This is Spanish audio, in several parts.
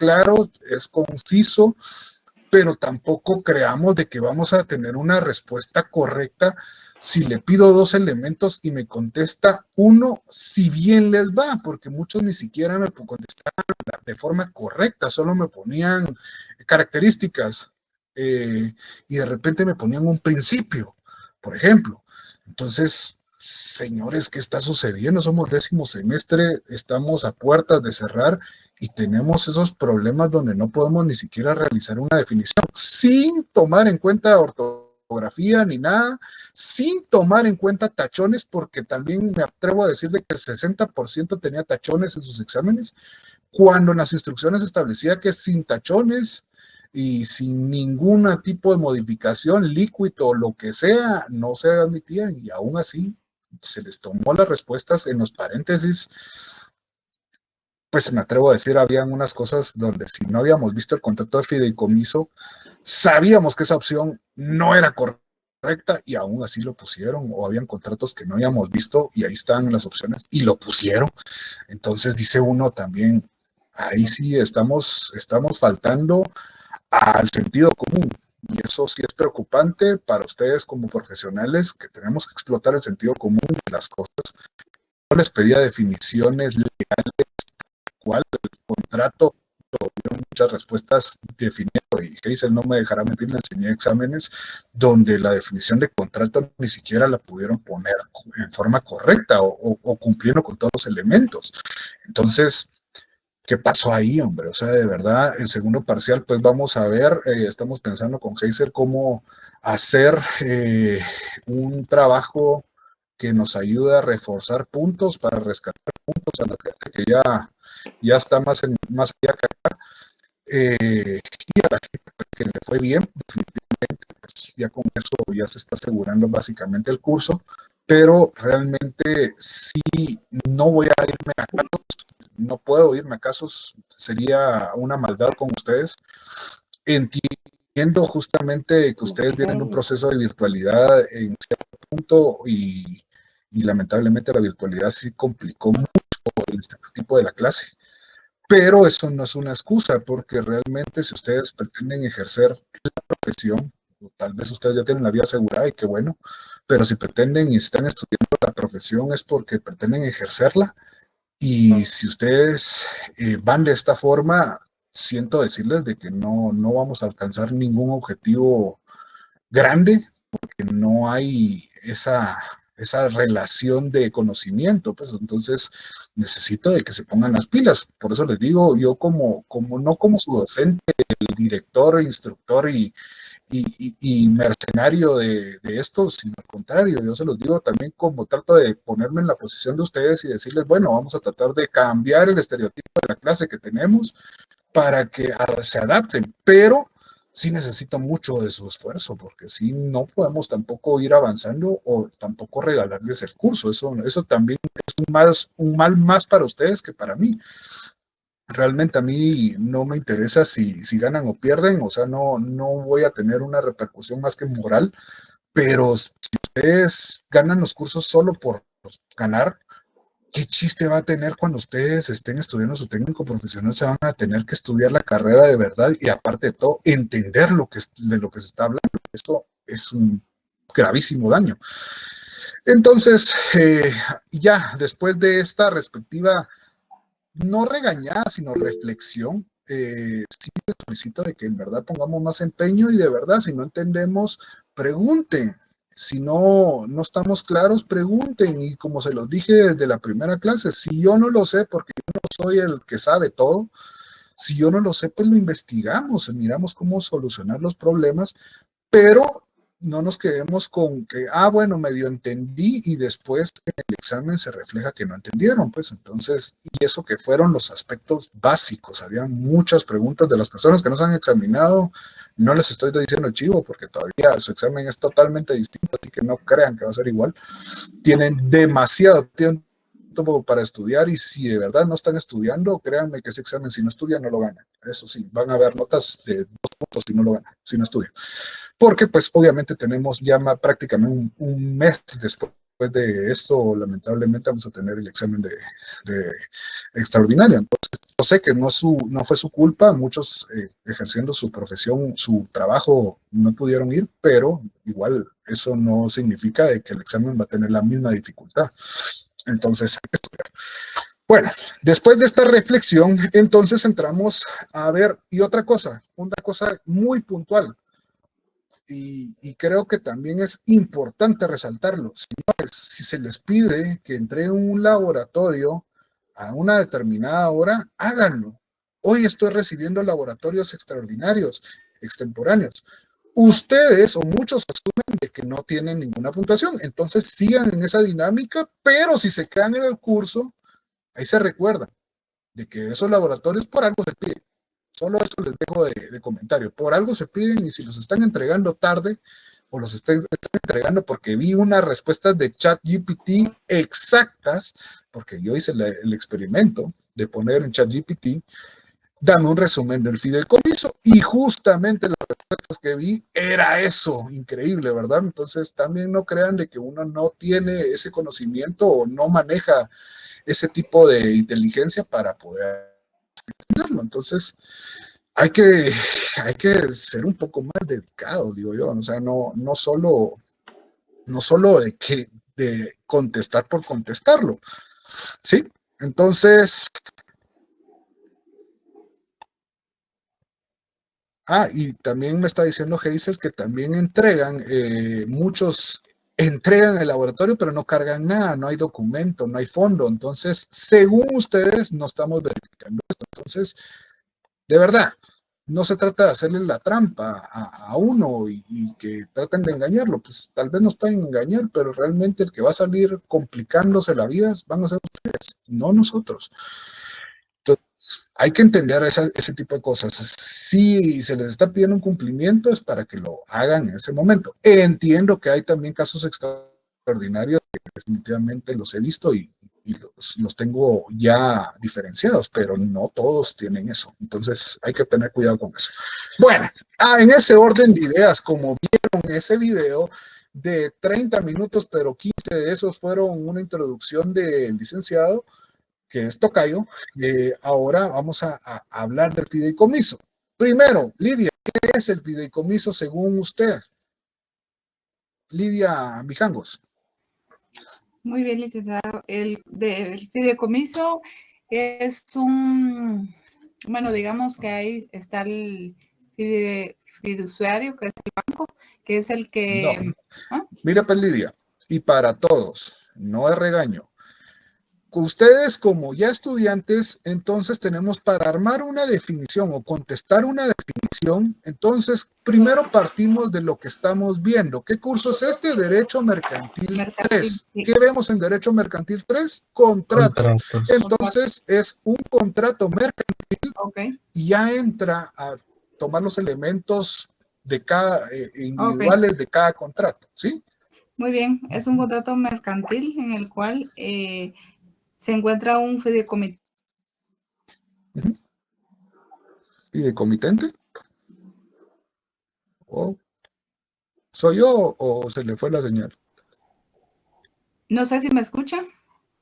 claro, es conciso, pero tampoco creamos de que vamos a tener una respuesta correcta si le pido 2 elementos y me contesta uno, si bien les va, porque muchos ni siquiera me contestaban de forma correcta, solo me ponían características y de repente me ponían un principio, por ejemplo. Entonces, señores, ¿qué está sucediendo? Somos 10º semestre, estamos a puertas de cerrar y tenemos esos problemas donde no podemos ni siquiera realizar una definición sin tomar en cuenta ortografía ni nada, sin tomar en cuenta tachones, porque también me atrevo a decir de que el 60% tenía tachones en sus exámenes, cuando en las instrucciones establecía que sin tachones y sin ningún tipo de modificación, líquido o lo que sea, no se admitían, y aún así se les tomó las respuestas en los paréntesis. Pues me atrevo a decir, habían unas cosas donde si no habíamos visto el contrato de fideicomiso, sabíamos que esa opción no era correcta y aún así lo pusieron, o habían contratos que no habíamos visto y ahí están las opciones y lo pusieron. Entonces dice uno también, ahí sí estamos faltando al sentido común. Y eso sí es preocupante para ustedes como profesionales, que tenemos que explotar el sentido común de las cosas. No les pedía definiciones legales, cuál el contrato, tuvieron muchas respuestas definiendo, y Hazel no me dejará mentir, le enseñé exámenes donde la definición de contrato ni siquiera la pudieron poner en forma correcta o cumpliendo con todos los elementos. Entonces, ¿qué pasó ahí, hombre? O sea, de verdad, el segundo parcial, pues vamos a ver, estamos pensando con Hazel cómo hacer un trabajo que nos ayude a reforzar puntos para rescatar puntos a la gente que ya está más allá que acá, y a la gente que le fue bien, definitivamente, pues ya con eso ya se está asegurando básicamente el curso, pero realmente sí, no voy a irme a casos, no puedo irme a casos, sería una maldad con ustedes. Entiendo justamente que ustedes vienen de un proceso de virtualidad en cierto punto y lamentablemente la virtualidad sí complicó mucho el tipo de la clase. Pero eso no es una excusa, porque realmente si ustedes pretenden ejercer la profesión, o tal vez ustedes ya tienen la vida asegurada y qué bueno, pero si pretenden y están estudiando la profesión es porque pretenden ejercerla, y si ustedes van de esta forma, siento decirles de que no vamos a alcanzar ningún objetivo grande, porque no hay esa relación de conocimiento, pues entonces necesito de que se pongan las pilas. Por eso les digo, yo no como su docente, el director, instructor y mercenario de esto, sino al contrario, yo se los digo también como trato de ponerme en la posición de ustedes y decirles, bueno, vamos a tratar de cambiar el estereotipo de la clase que tenemos para que se adapten, pero sí necesito mucho de su esfuerzo, porque sí no podemos tampoco ir avanzando o tampoco regalarles el curso. Eso también es un mal más para ustedes que para mí. Realmente a mí no me interesa si ganan o pierden, o sea, no voy a tener una repercusión más que moral, pero si ustedes ganan los cursos solo por ganar, ¿qué chiste va a tener cuando ustedes estén estudiando su técnico profesional? Se van a tener que estudiar la carrera de verdad y aparte de todo, entender de lo que se está hablando. Esto es un gravísimo daño. Entonces, ya después de esta respectiva, no regañada, sino reflexión, sí les solicito de que en verdad pongamos más empeño y de verdad, si no entendemos, pregunten. Si no estamos claros, pregunten. Y como se los dije desde la primera clase, si yo no lo sé, porque yo no soy el que sabe todo, si yo no lo sé, pues lo investigamos, miramos cómo solucionar los problemas, pero no nos quedemos con que, bueno, medio entendí y después en el examen se refleja que no entendieron, pues entonces, y eso que fueron los aspectos básicos, habían muchas preguntas de las personas que nos han examinado, no les estoy diciendo chivo porque todavía su examen es totalmente distinto, así que no crean que va a ser igual, tienen demasiado tiempo para estudiar y si de verdad no están estudiando, créanme que ese examen si no estudian no lo ganan, eso sí, van a haber notas de 2 puntos si no lo ganan, si no estudian. Porque pues obviamente tenemos ya prácticamente un mes después de esto, lamentablemente vamos a tener el examen de extraordinario. Entonces sé que no fue su culpa, muchos ejerciendo su profesión, su trabajo, no pudieron ir, pero igual eso no significa de que el examen va a tener la misma dificultad. Entonces, bueno, después de esta reflexión, entonces entramos a ver, y otra cosa, una cosa muy puntual, y creo que también es importante resaltarlo. Si se les pide que entreguen un laboratorio a una determinada hora, háganlo. Hoy estoy recibiendo laboratorios extraordinarios, extemporáneos. Ustedes o muchos asumen de que no tienen ninguna puntuación, entonces sigan en esa dinámica, pero si se quedan en el curso, ahí se recuerdan de que esos laboratorios por algo se piden. Solo eso les dejo de comentario. Por algo se piden y si los están entregando tarde o los están entregando porque vi unas respuestas de ChatGPT exactas, porque yo hice el experimento de poner en ChatGPT, dame un resumen del fideicomiso y justamente las respuestas que vi era eso, increíble, ¿verdad? Entonces también no crean de que uno no tiene ese conocimiento o no maneja ese tipo de inteligencia para poder entenderlo. Entonces, hay que, hay que ser un poco más dedicado, digo yo. O sea, no solo de contestar por contestarlo, ¿sí? Entonces, y también me está diciendo Hazel que también muchos entregan el laboratorio, pero no cargan nada, no hay documento, no hay fondo. Entonces, según ustedes, no estamos verificando esto. Entonces, de verdad, no se trata de hacerle la trampa a uno y que traten de engañarlo. Pues tal vez nos pueden engañar, pero realmente el que va a salir complicándose la vida van a ser ustedes, no nosotros. Entonces, hay que entender ese tipo de cosas. Si se les está pidiendo un cumplimiento es para que lo hagan en ese momento. Entiendo que hay también casos extraordinarios que definitivamente los he visto y los tengo ya diferenciados, pero no todos tienen eso. Entonces hay que tener cuidado con eso. Bueno, en ese orden de ideas, como vieron ese video de 30 minutos, pero 15 de esos fueron una introducción del licenciado, que es tocayo. Ahora vamos a hablar del fideicomiso. Primero, Lidia, ¿qué es el fideicomiso según usted? Lidia Mijangos. Muy bien, licenciado. El fideicomiso es bueno, digamos que ahí está el fiduciario, que es el banco, que es el que... No. Mira, pues, Lidia, y para todos, no es regaño. Ustedes como ya estudiantes, entonces tenemos para armar una definición o contestar una definición, entonces primero partimos de lo que estamos viendo. ¿Qué curso es este? Derecho Mercantil 3. Sí. ¿Qué vemos en Derecho Mercantil 3? Contratos. Entonces es un contrato mercantil y ya entra a tomar los elementos de cada individuales de cada contrato, ¿sí? Muy bien, es un contrato mercantil en el cual se encuentra un fideicomitente. ¿Fideicomitente? ¿Soy yo o se le fue la señal? No sé si me escucha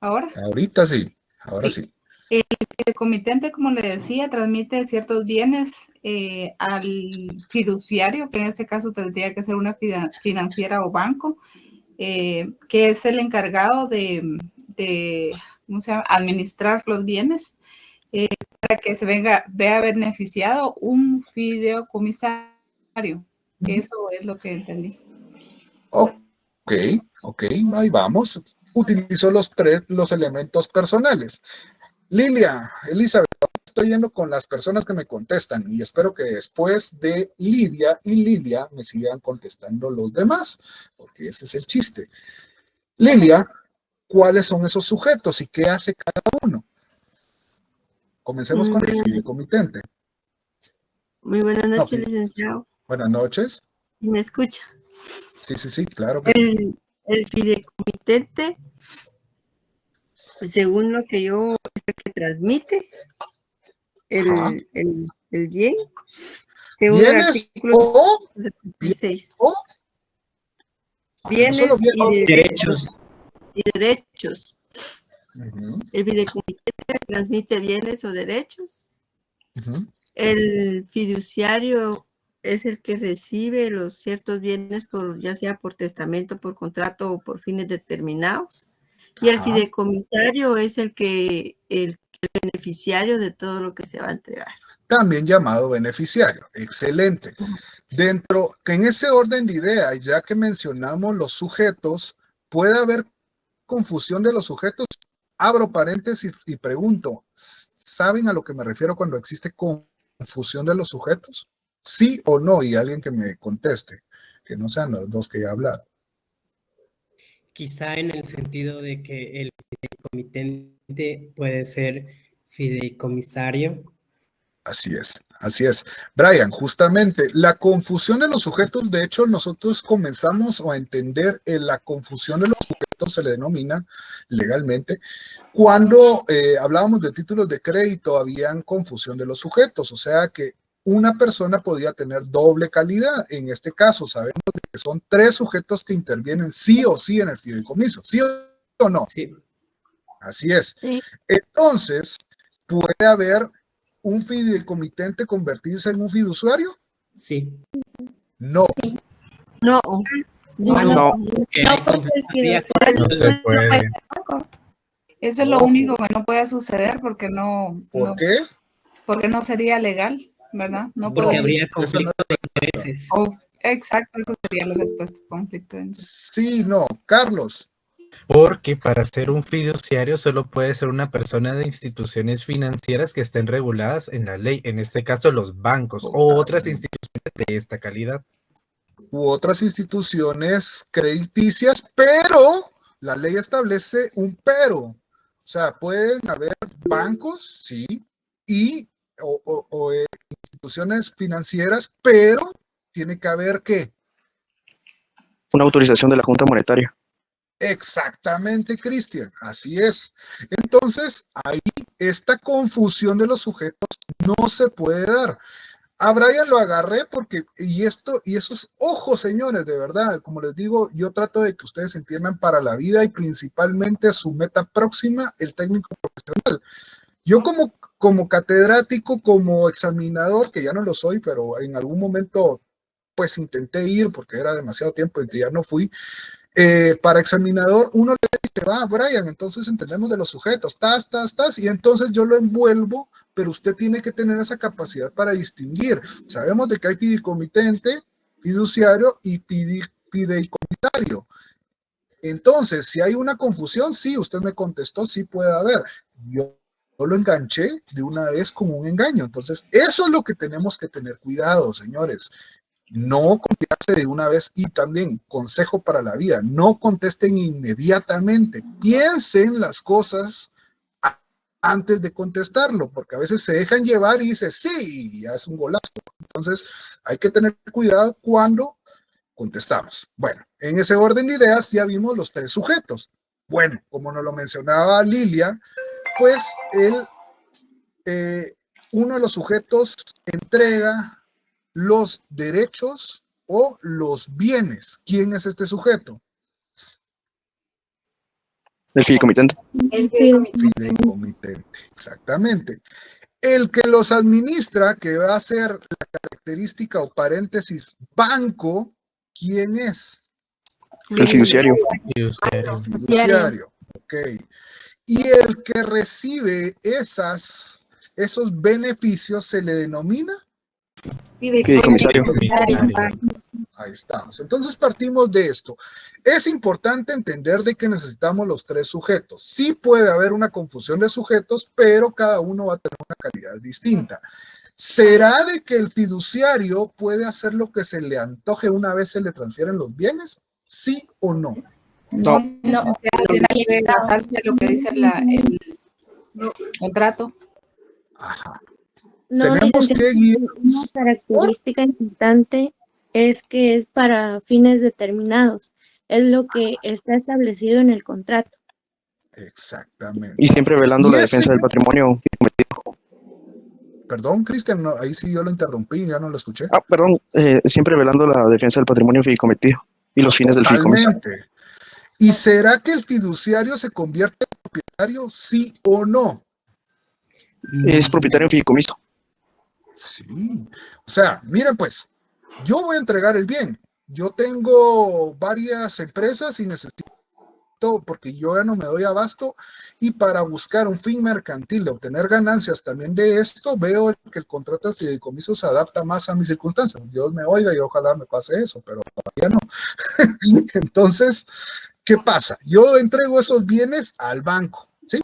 ahora. Ahorita sí, ahora sí. El fideicomitente, como le decía, transmite ciertos bienes al fiduciario, que en este caso tendría que ser una financiera o banco, que es el encargado de ¿cómo se llama?, administrar los bienes, para que se vea beneficiado un fideicomisario. Eso es lo que entendí. Ok, ahí vamos. Utilizó los elementos personales. Lilia, Elizabeth, estoy yendo con las personas que me contestan y espero que después de Lidia y Lilia me sigan contestando los demás, porque ese es el chiste. Lilia, ¿cuáles son esos sujetos y qué hace cada uno? Comencemos con el fideicomitente. Muy buenas noches, licenciado. Buenas noches. ¿Me escucha? Sí, claro que sí. El fideicomitente, según lo que yo sé que transmite, el bien, según el artículo 66. Bienes y derechos. El fideicomitente transmite bienes o derechos. Ujú. El fiduciario es el que recibe los ciertos bienes, ya sea por testamento, por contrato o por fines determinados. Y el Ajá. fideicomisario es el beneficiario de todo lo que se va a entregar. También llamado beneficiario. Excelente. En ese orden de ideas, ya que mencionamos los sujetos, ¿puede haber confusión de los sujetos? Abro paréntesis y pregunto, ¿saben a lo que me refiero cuando existe confusión de los sujetos? ¿Sí o no? Y alguien que me conteste, que no sean los dos que ya hablaron. Quizá en el sentido de que el fideicomitente puede ser fideicomisario. Así es, así es. Brian, justamente la confusión de los sujetos, de hecho, nosotros comenzamos a entender la confusión de los sujetos, se le denomina legalmente, cuando hablábamos de títulos de crédito, habían confusión de los sujetos, o sea que una persona podía tener doble calidad. En este caso, sabemos que son 3 sujetos que intervienen sí o sí en el fideicomiso, ¿sí o no? Sí. Así es. Sí. Entonces, ¿puede haber un fideicomitente convertirse en un fiduciario? Sí. No. No. No. Que No, hay porque el habría- fiduciario No se puede. Eso es lo único que no puede suceder porque ¿Por qué? porque no sería legal, ¿verdad? No porque podría. habría conflicto de intereses. Exacto, eso sería la respuesta, conflicto de intereses. Sí, no. Carlos. Porque para ser un fiduciario solo puede ser una persona de instituciones financieras que estén reguladas en la ley, en este caso los bancos o otras instituciones de esta calidad. U otras instituciones crediticias, pero la ley establece un pero. O sea, pueden haber bancos, sí, o instituciones financieras, pero tiene que haber ¿qué? Una autorización de la Junta Monetaria. Exactamente, Cristian, así es. Entonces, ahí esta confusión de los sujetos no se puede dar. A Brian lo agarré porque, y eso es, ojo señores, de verdad, como les digo, yo trato de que ustedes entiendan para la vida y principalmente su meta próxima, el técnico profesional. Yo como catedrático, como examinador, que ya no lo soy, pero en algún momento pues intenté ir porque era demasiado tiempo y ya no fui. Para examinador, uno le dice, va, Brian, entonces entendemos de los sujetos, y entonces yo lo envuelvo, pero usted tiene que tener esa capacidad para distinguir. Sabemos de que hay fideicomitente, fiduciario y fideicomisario. Entonces, si hay una confusión, sí, usted me contestó, sí puede haber. Yo lo enganché de una vez como un engaño. Entonces, eso es lo que tenemos que tener cuidado, señores. No confiarse de una vez y también consejo para la vida, no contesten inmediatamente, piensen las cosas antes de contestarlo, porque a veces se dejan llevar y dice sí, ya es un golazo. Entonces hay que tener cuidado cuando contestamos. Bueno, en ese orden de ideas ya vimos los 3 sujetos. Bueno, como nos lo mencionaba Lilia, pues uno de los sujetos entrega los derechos o los bienes. ¿Quién es este sujeto? El fideicomitente. El Fideicomitente, exactamente. El que los administra, que va a ser la característica o paréntesis banco, ¿quién es? El fiduciario. Fiduciario. Fiduciario, ok. Y el que recibe esos beneficios se le denomina Fideicomisario. Ahí estamos. Entonces partimos de esto. Es importante entender de que necesitamos los 3 sujetos. Sí puede haber una confusión de sujetos, pero cada uno va a tener una calidad distinta. ¿Será de que el fiduciario puede hacer lo que se le antoje una vez se le transfieren los bienes? ¿Sí o no? No. Tiene que basarse en lo que dice el contrato. Ajá. No, Tenemos que ir. una característica importante es que es para fines determinados. Es lo que está establecido en el contrato. Exactamente. Y siempre velando ¿Y la ese? defensa del patrimonio. Perdón, Cristian, no, ahí sí yo lo interrumpí, ya no lo escuché. Perdón, siempre velando la defensa del patrimonio fideicomitado y los fines del fideicomiso. Totalmente. ¿Y será que el fiduciario se convierte en propietario, sí o no? Es propietario en fideicomiso. Sí. O sea, miren pues, yo voy a entregar el bien. Yo tengo varias empresas y necesito, porque yo ya no me doy abasto, y para buscar un fin mercantil de obtener ganancias también de esto, veo que el contrato de fideicomiso se adapta más a mis circunstancias. Dios me oiga y ojalá me pase eso, pero todavía no. Entonces, ¿qué pasa? Yo entrego esos bienes al banco, ¿sí?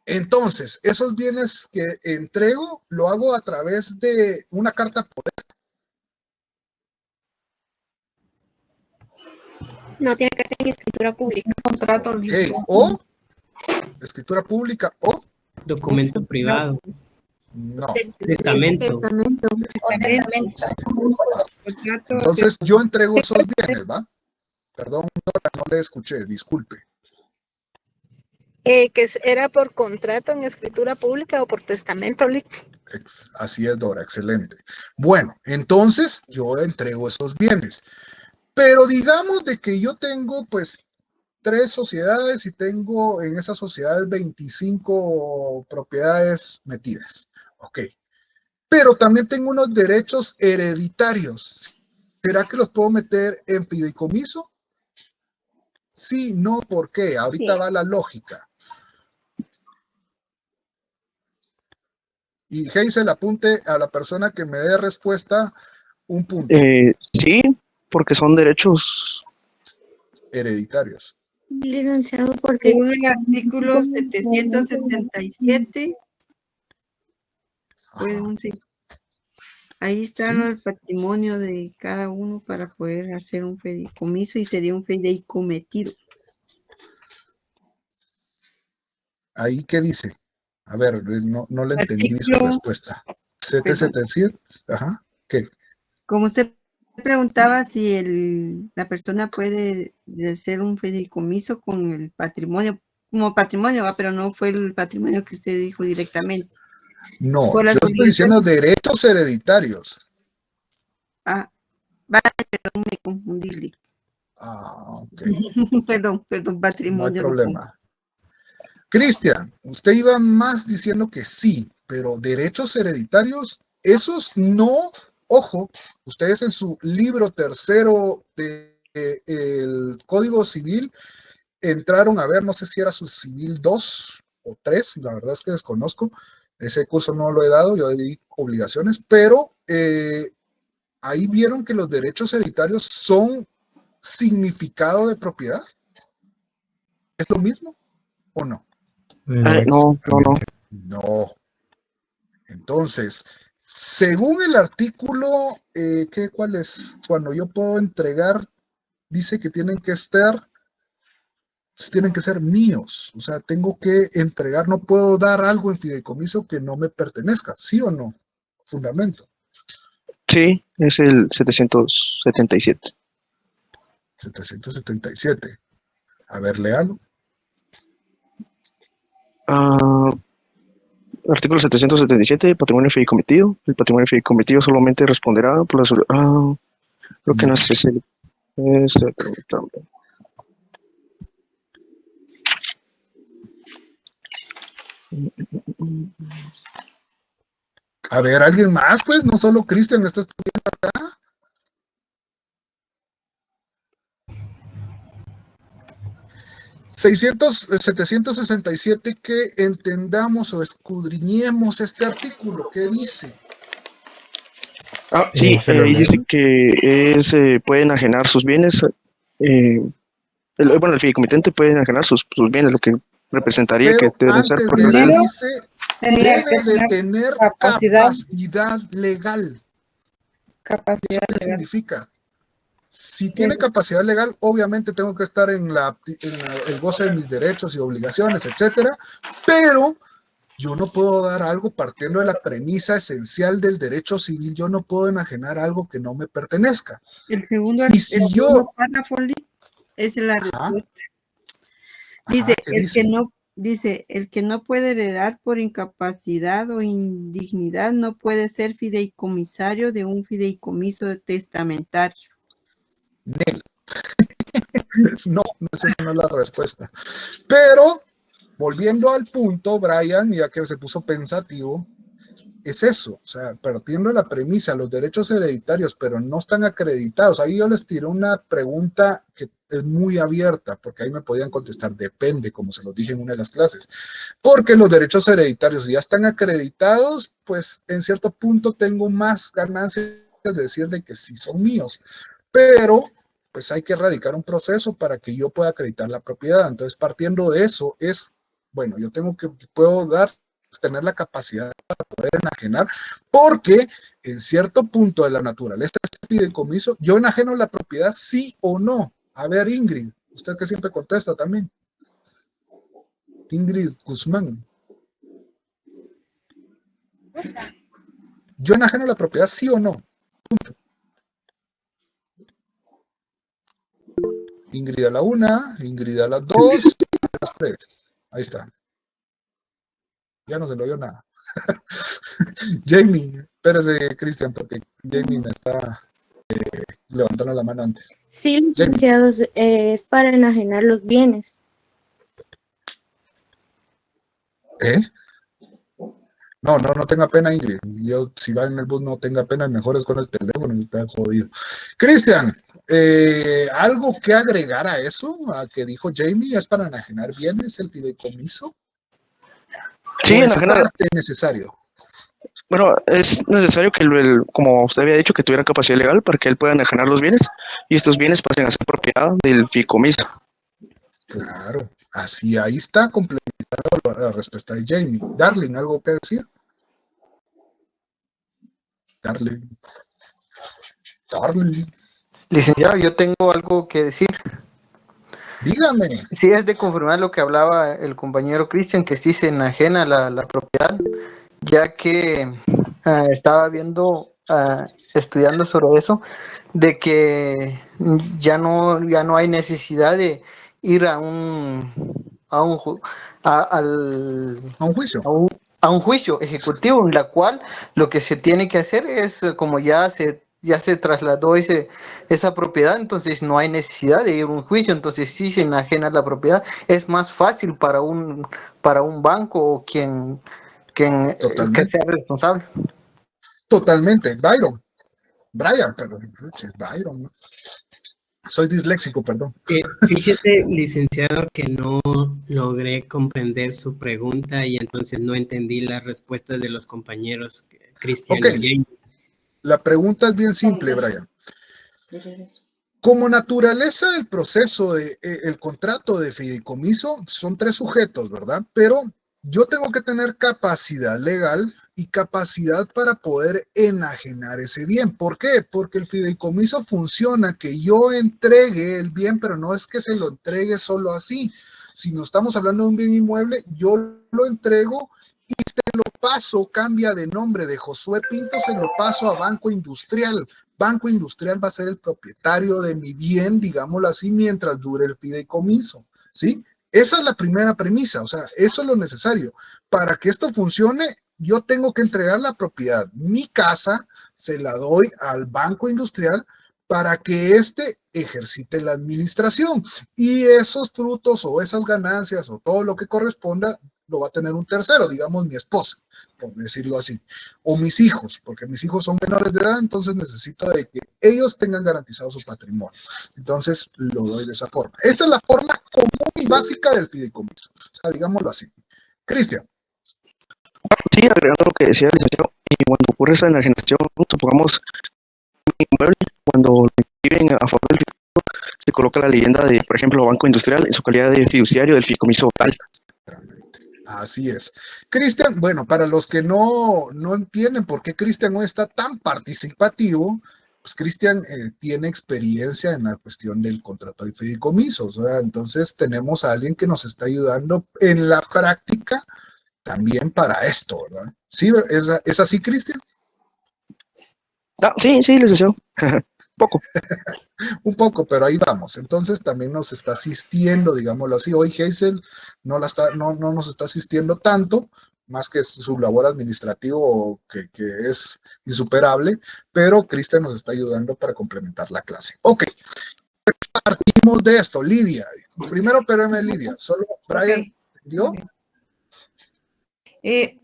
Entonces, esos bienes que entrego lo hago a través de una carta poder. No tiene que ser en escritura pública. Contrato. Ok, o escritura pública o Documento privado. no. Testamento. Testamento. Contrato, Entonces, yo entrego esos bienes, ¿va? Perdón, Dora, no le escuché, disculpe. ¿Era por contrato en escritura pública o por testamento, Lick? Así es, Dora, excelente. Bueno, entonces yo entrego esos bienes. Pero digamos de que yo tengo pues 3 sociedades y tengo en esas sociedades 25 propiedades metidas. Ok. Pero también tengo unos derechos hereditarios. ¿Será que los puedo meter en fideicomiso? Sí, no, ¿por qué? Ahorita Sí. va la lógica. Y Hazel, apunte a la persona que me dé respuesta un punto. Sí, porque son derechos. Hereditarios. Licenciado, porque según el artículo 777, pues, Ajá. ahí está Sí. el patrimonio de cada uno para poder hacer un fideicomiso y sería un fideicometido. Ahí, ¿qué dice? A ver, no le entendí su Artículo, respuesta. 777, ajá, ¿qué? como usted preguntaba si la persona puede hacer un fideicomiso con el patrimonio, como patrimonio, ¿va? Pero no fue el patrimonio que usted dijo directamente. No, Por las yo estoy diciendo orientaciones- derechos hereditarios. Ah, vale, perdón, me confundí. Lick. Ah, ok, Perdón, no hay patrimonio. lo problema. Cristian, usted iba más diciendo que sí, pero derechos hereditarios, esos no, ojo, ustedes en su libro tercero del Código Civil entraron a ver, no sé si era su Civil 2 o 3, la verdad es que desconozco, ese curso no lo he dado, yo di obligaciones, pero ahí vieron que los derechos hereditarios son significado de propiedad. ¿Es lo mismo o no? No. No. Entonces, según el artículo, ¿cuál es? Cuando yo puedo entregar, dice que tienen que estar, pues, tienen que ser míos. O sea, tengo que entregar, no puedo dar algo en fideicomiso que no me pertenezca, ¿sí o no? Fundamento. Sí, es el 777. 777. A ver, léalo. Artículo 777, patrimonio fideicometido. El patrimonio fideicometido solamente responderá por las... creo que no es ese. Permítame. A ver, ¿alguien más? Pues no solo Cristian está estudiando acá. $767 que entendamos o escudriñemos este artículo. ¿Qué dice? Sí, ¿se lo ahí leo? dice que pueden ajenar sus bienes. El fideicomitente puede enajenar sus bienes, lo que representaría que Pero deben ser antes de propiedad de eso él. dice, Tenía que debe de tener tener capacidad. capacidad legal. Capacidad ¿Eso qué legal. significa? Si tiene capacidad legal, obviamente tengo que estar en el goce de mis derechos y obligaciones, etcétera, pero yo no puedo dar algo partiendo de la premisa esencial del derecho civil. Yo no puedo enajenar algo que no me pertenezca. El segundo, Y si el yo- segundo párrafo, Lick, es la Ajá. respuesta. Dice, ¿qué dice? el que no puede heredar por incapacidad o indignidad no puede ser fideicomisario de un fideicomiso testamentario. No, esa no es la respuesta. Pero volviendo al punto, Brian, ya que se puso pensativo, es eso, o sea, partiendo de la premisa, los derechos hereditarios, pero no están acreditados. Ahí yo les tiré una pregunta que es muy abierta, porque ahí me podían contestar, depende, como se los dije en una de las clases. Porque los derechos hereditarios, si ya están acreditados, pues en cierto punto tengo más ganancias de decir de que sí son míos. Pero pues hay que erradicar un proceso para que yo pueda acreditar la propiedad. Entonces, partiendo de eso, es, bueno, yo puedo tener la capacidad para poder enajenar, porque en cierto punto de la naturaleza de este fideicomiso, yo enajeno la propiedad sí o no. A ver, Ingrid, usted que siempre contesta también. Ingrid Guzmán. Yo enajeno la propiedad sí o no. Punto. Ingrid a la 1, Ingrid a las 2, a las 3. Ahí está. Ya no se lo oyó nada. Jamie, espérese, Cristian, porque Jamie me está levantando la mano antes. Sí, licenciados, es para enajenar los bienes. ¿Eh? No tenga pena, Ingrid. Yo, si va en el bus, no tenga pena, mejor es con el teléfono, está jodido. Cristian, ¿algo que agregar a eso? A que dijo Jamie, ¿es para enajenar bienes el fideicomiso? Sí, ¿O es enajenar. parte necesario? Bueno, es necesario que, como usted había dicho, que tuviera capacidad legal para que él pueda enajenar los bienes y estos bienes pasen a ser propiedad del fideicomiso. Claro, así ahí está complementando la respuesta de Jamie. Darling, ¿algo que decir? Darling. Licenciado, yo tengo algo que decir. Dígame. Sí, es de confirmar lo que hablaba el compañero Cristian, que sí se enajena la propiedad, ya que estaba viendo, estudiando sobre eso, de que ya no hay necesidad de ir a un juicio. A un juicio ejecutivo, en la cual lo que se tiene que hacer es, como ya se trasladó esa propiedad, entonces no hay necesidad de ir a un juicio, entonces sí se enajena la propiedad, es más fácil para un banco o quien que sea responsable. Totalmente. Brian, perdón, Byron, ¿no? Soy disléxico, perdón. Fíjese, licenciado, que no logré comprender su pregunta y entonces no entendí las respuestas de los compañeros Cristian y Jamie. La pregunta es bien simple, Brian. Como naturaleza del proceso el contrato de fideicomiso son 3 sujetos, ¿verdad? Pero yo tengo que tener capacidad legal y capacidad para poder enajenar ese bien. ¿Por qué? Porque el fideicomiso funciona que yo entregue el bien, pero no es que se lo entregue solo así. Si no estamos hablando de un bien inmueble, yo lo entrego y se lo paso, cambia de nombre de Josué Pinto, se lo paso a Banco Industrial. Banco Industrial va a ser el propietario de mi bien, digámoslo así, mientras dure el fideicomiso, ¿sí? Esa es la primera premisa, o sea, eso es lo necesario. Para que esto funcione, yo tengo que entregar la propiedad. Mi casa se la doy al Banco Industrial para que éste ejercite la administración. Y esos frutos o esas ganancias o todo lo que corresponda lo va a tener un tercero, digamos mi esposa, por decirlo así, o mis hijos, porque mis hijos son menores de edad, entonces necesito de que ellos tengan garantizado su patrimonio. Entonces lo doy de esa forma. Esa es la forma común y básica del fideicomiso, o sea, digámoslo así. Cristian. Sí, agregando lo que decía el licenciado, y cuando ocurre esa enajenación, supongamos un inmueble, cuando lo inscriben a favor del fideicomiso, se coloca la leyenda de, por ejemplo, Banco Industrial en su calidad de fiduciario del fideicomiso tal. Así es. Cristian, bueno, para los que no entienden por qué Cristian hoy está tan participativo, pues Cristian tiene experiencia en la cuestión del contrato de fideicomisos, ¿verdad? Entonces tenemos a alguien que nos está ayudando en la práctica también para esto, ¿verdad? ¿Sí? ¿Es así, Cristian? Sí, licenciado. Poco. Un poco, pero ahí vamos. Entonces también nos está asistiendo, digámoslo así. Hoy Hazel no nos está asistiendo tanto, más que su labor administrativo que es insuperable, pero Cristian nos está ayudando para complementar la clase. Ok, partimos de esto. Lidia, primero espérame, Lidia, solo Brian, ¿Entendió? Ok.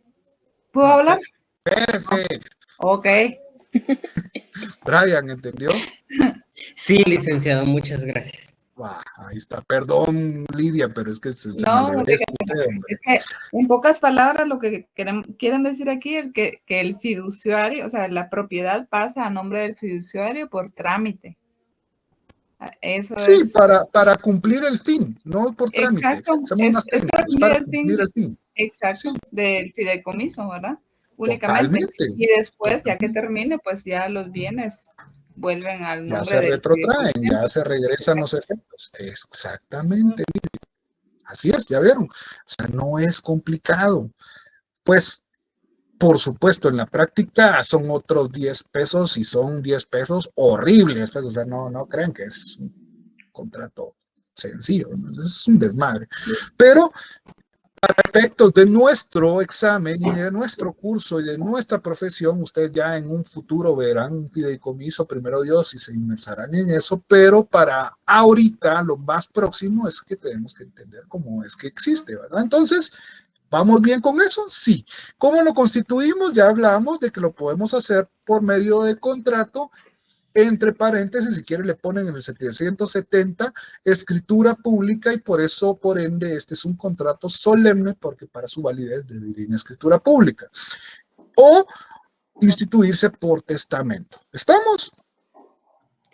¿Puedo hablar? Espérese. Ok. Brian, ¿entendió? Sí, licenciado, muchas gracias. Ahí está. Perdón, Lidia, pero es que se me No, alegré de usted, hombre. es que en pocas palabras lo que quieren decir aquí es que el fiduciario, o sea, la propiedad pasa a nombre del fiduciario por trámite. Eso Sí, es. para cumplir el fin, no por trámite. Exacto, Somos más es para técnicos, para cumplir el fin. exacto, Sí, del fideicomiso, ¿verdad? Únicamente. totalmente. Y después, ya que termine, pues ya los bienes vuelven al Ya nombre se del retrotraen, fideicomiso. ya se regresan los efectos. Exactamente. Así es, ya vieron. O sea, no es complicado. Pues, por supuesto, en la práctica son otros 10 pesos y son 10 pesos horribles. Pues, o sea, no crean que es un contrato sencillo, ¿no? Es un desmadre. Pero para efectos de nuestro examen y de nuestro curso y de nuestra profesión, ustedes ya en un futuro verán un fideicomiso, primero Dios, y se inmersarán en eso, pero para ahorita lo más próximo es que tenemos que entender cómo es que existe, ¿verdad? Entonces, ¿vamos bien con eso? Sí. ¿Cómo lo constituimos? Ya hablamos de que lo podemos hacer por medio de contrato. Entre paréntesis, si quieren le ponen en el 770 escritura pública y por eso, por ende, este es un contrato solemne porque para su validez debe ir en escritura pública. O instituirse por testamento. ¿Estamos?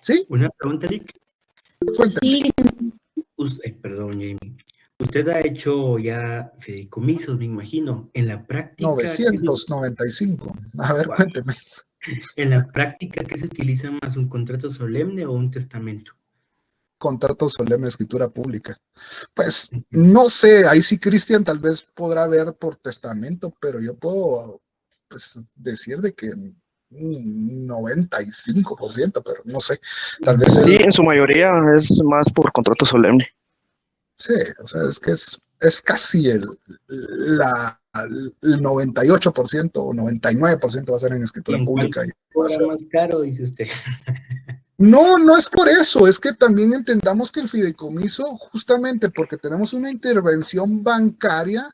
¿Sí? Una pregunta, Lick. Cuéntame. Perdón, Jamie. Usted ha hecho ya fideicomisos, me imagino. En la práctica... 995. A ver, cuénteme. En la práctica, ¿qué se utiliza más? ¿Un contrato solemne o un testamento? Contrato solemne, escritura pública. Pues no sé, ahí sí Cristian tal vez podrá ver por testamento, pero yo puedo pues, decir de que un 95%, pero no sé. Tal vez Sí, en su mayoría es más por contrato solemne. Sí, o sea, es que es casi el 98% o 99% va a ser en escritura pública. Cobra más caro, dice usted. No es por eso, es que también entendamos que el fideicomiso, justamente porque tenemos una intervención bancaria,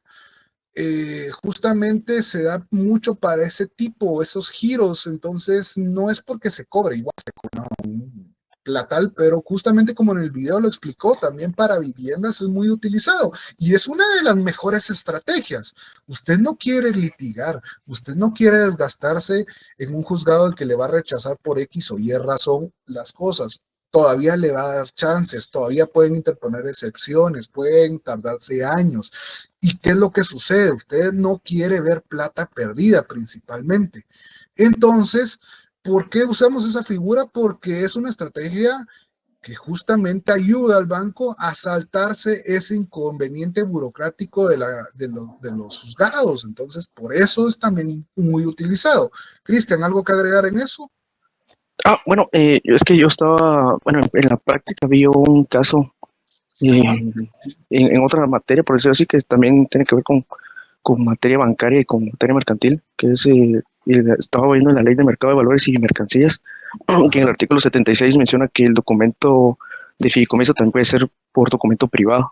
justamente se da mucho para ese tipo, esos giros, entonces no es porque se cobre, igual se cobra un platal, pero justamente como en el video lo explicó, también para viviendas es muy utilizado y es una de las mejores estrategias. Usted no quiere litigar, usted no quiere desgastarse en un juzgado que le va a rechazar por X o Y razón las cosas. Todavía le va a dar chances, todavía pueden interponer excepciones, pueden tardarse años. ¿Y qué es lo que sucede? Usted no quiere ver plata perdida principalmente. Entonces, ¿por qué usamos esa figura? Porque es una estrategia que justamente ayuda al banco a saltarse ese inconveniente burocrático de los juzgados. Entonces, por eso es también muy utilizado. Cristian, ¿algo que agregar en eso? Bueno, es que yo estaba, bueno, en la práctica vi un caso en otra materia, por decirlo así, que también tiene que ver con materia bancaria y con materia mercantil, que es, estaba viendo en la Ley de Mercado de Valores y Mercancías, que en el artículo 76 menciona que el documento de fideicomiso también puede ser por documento privado.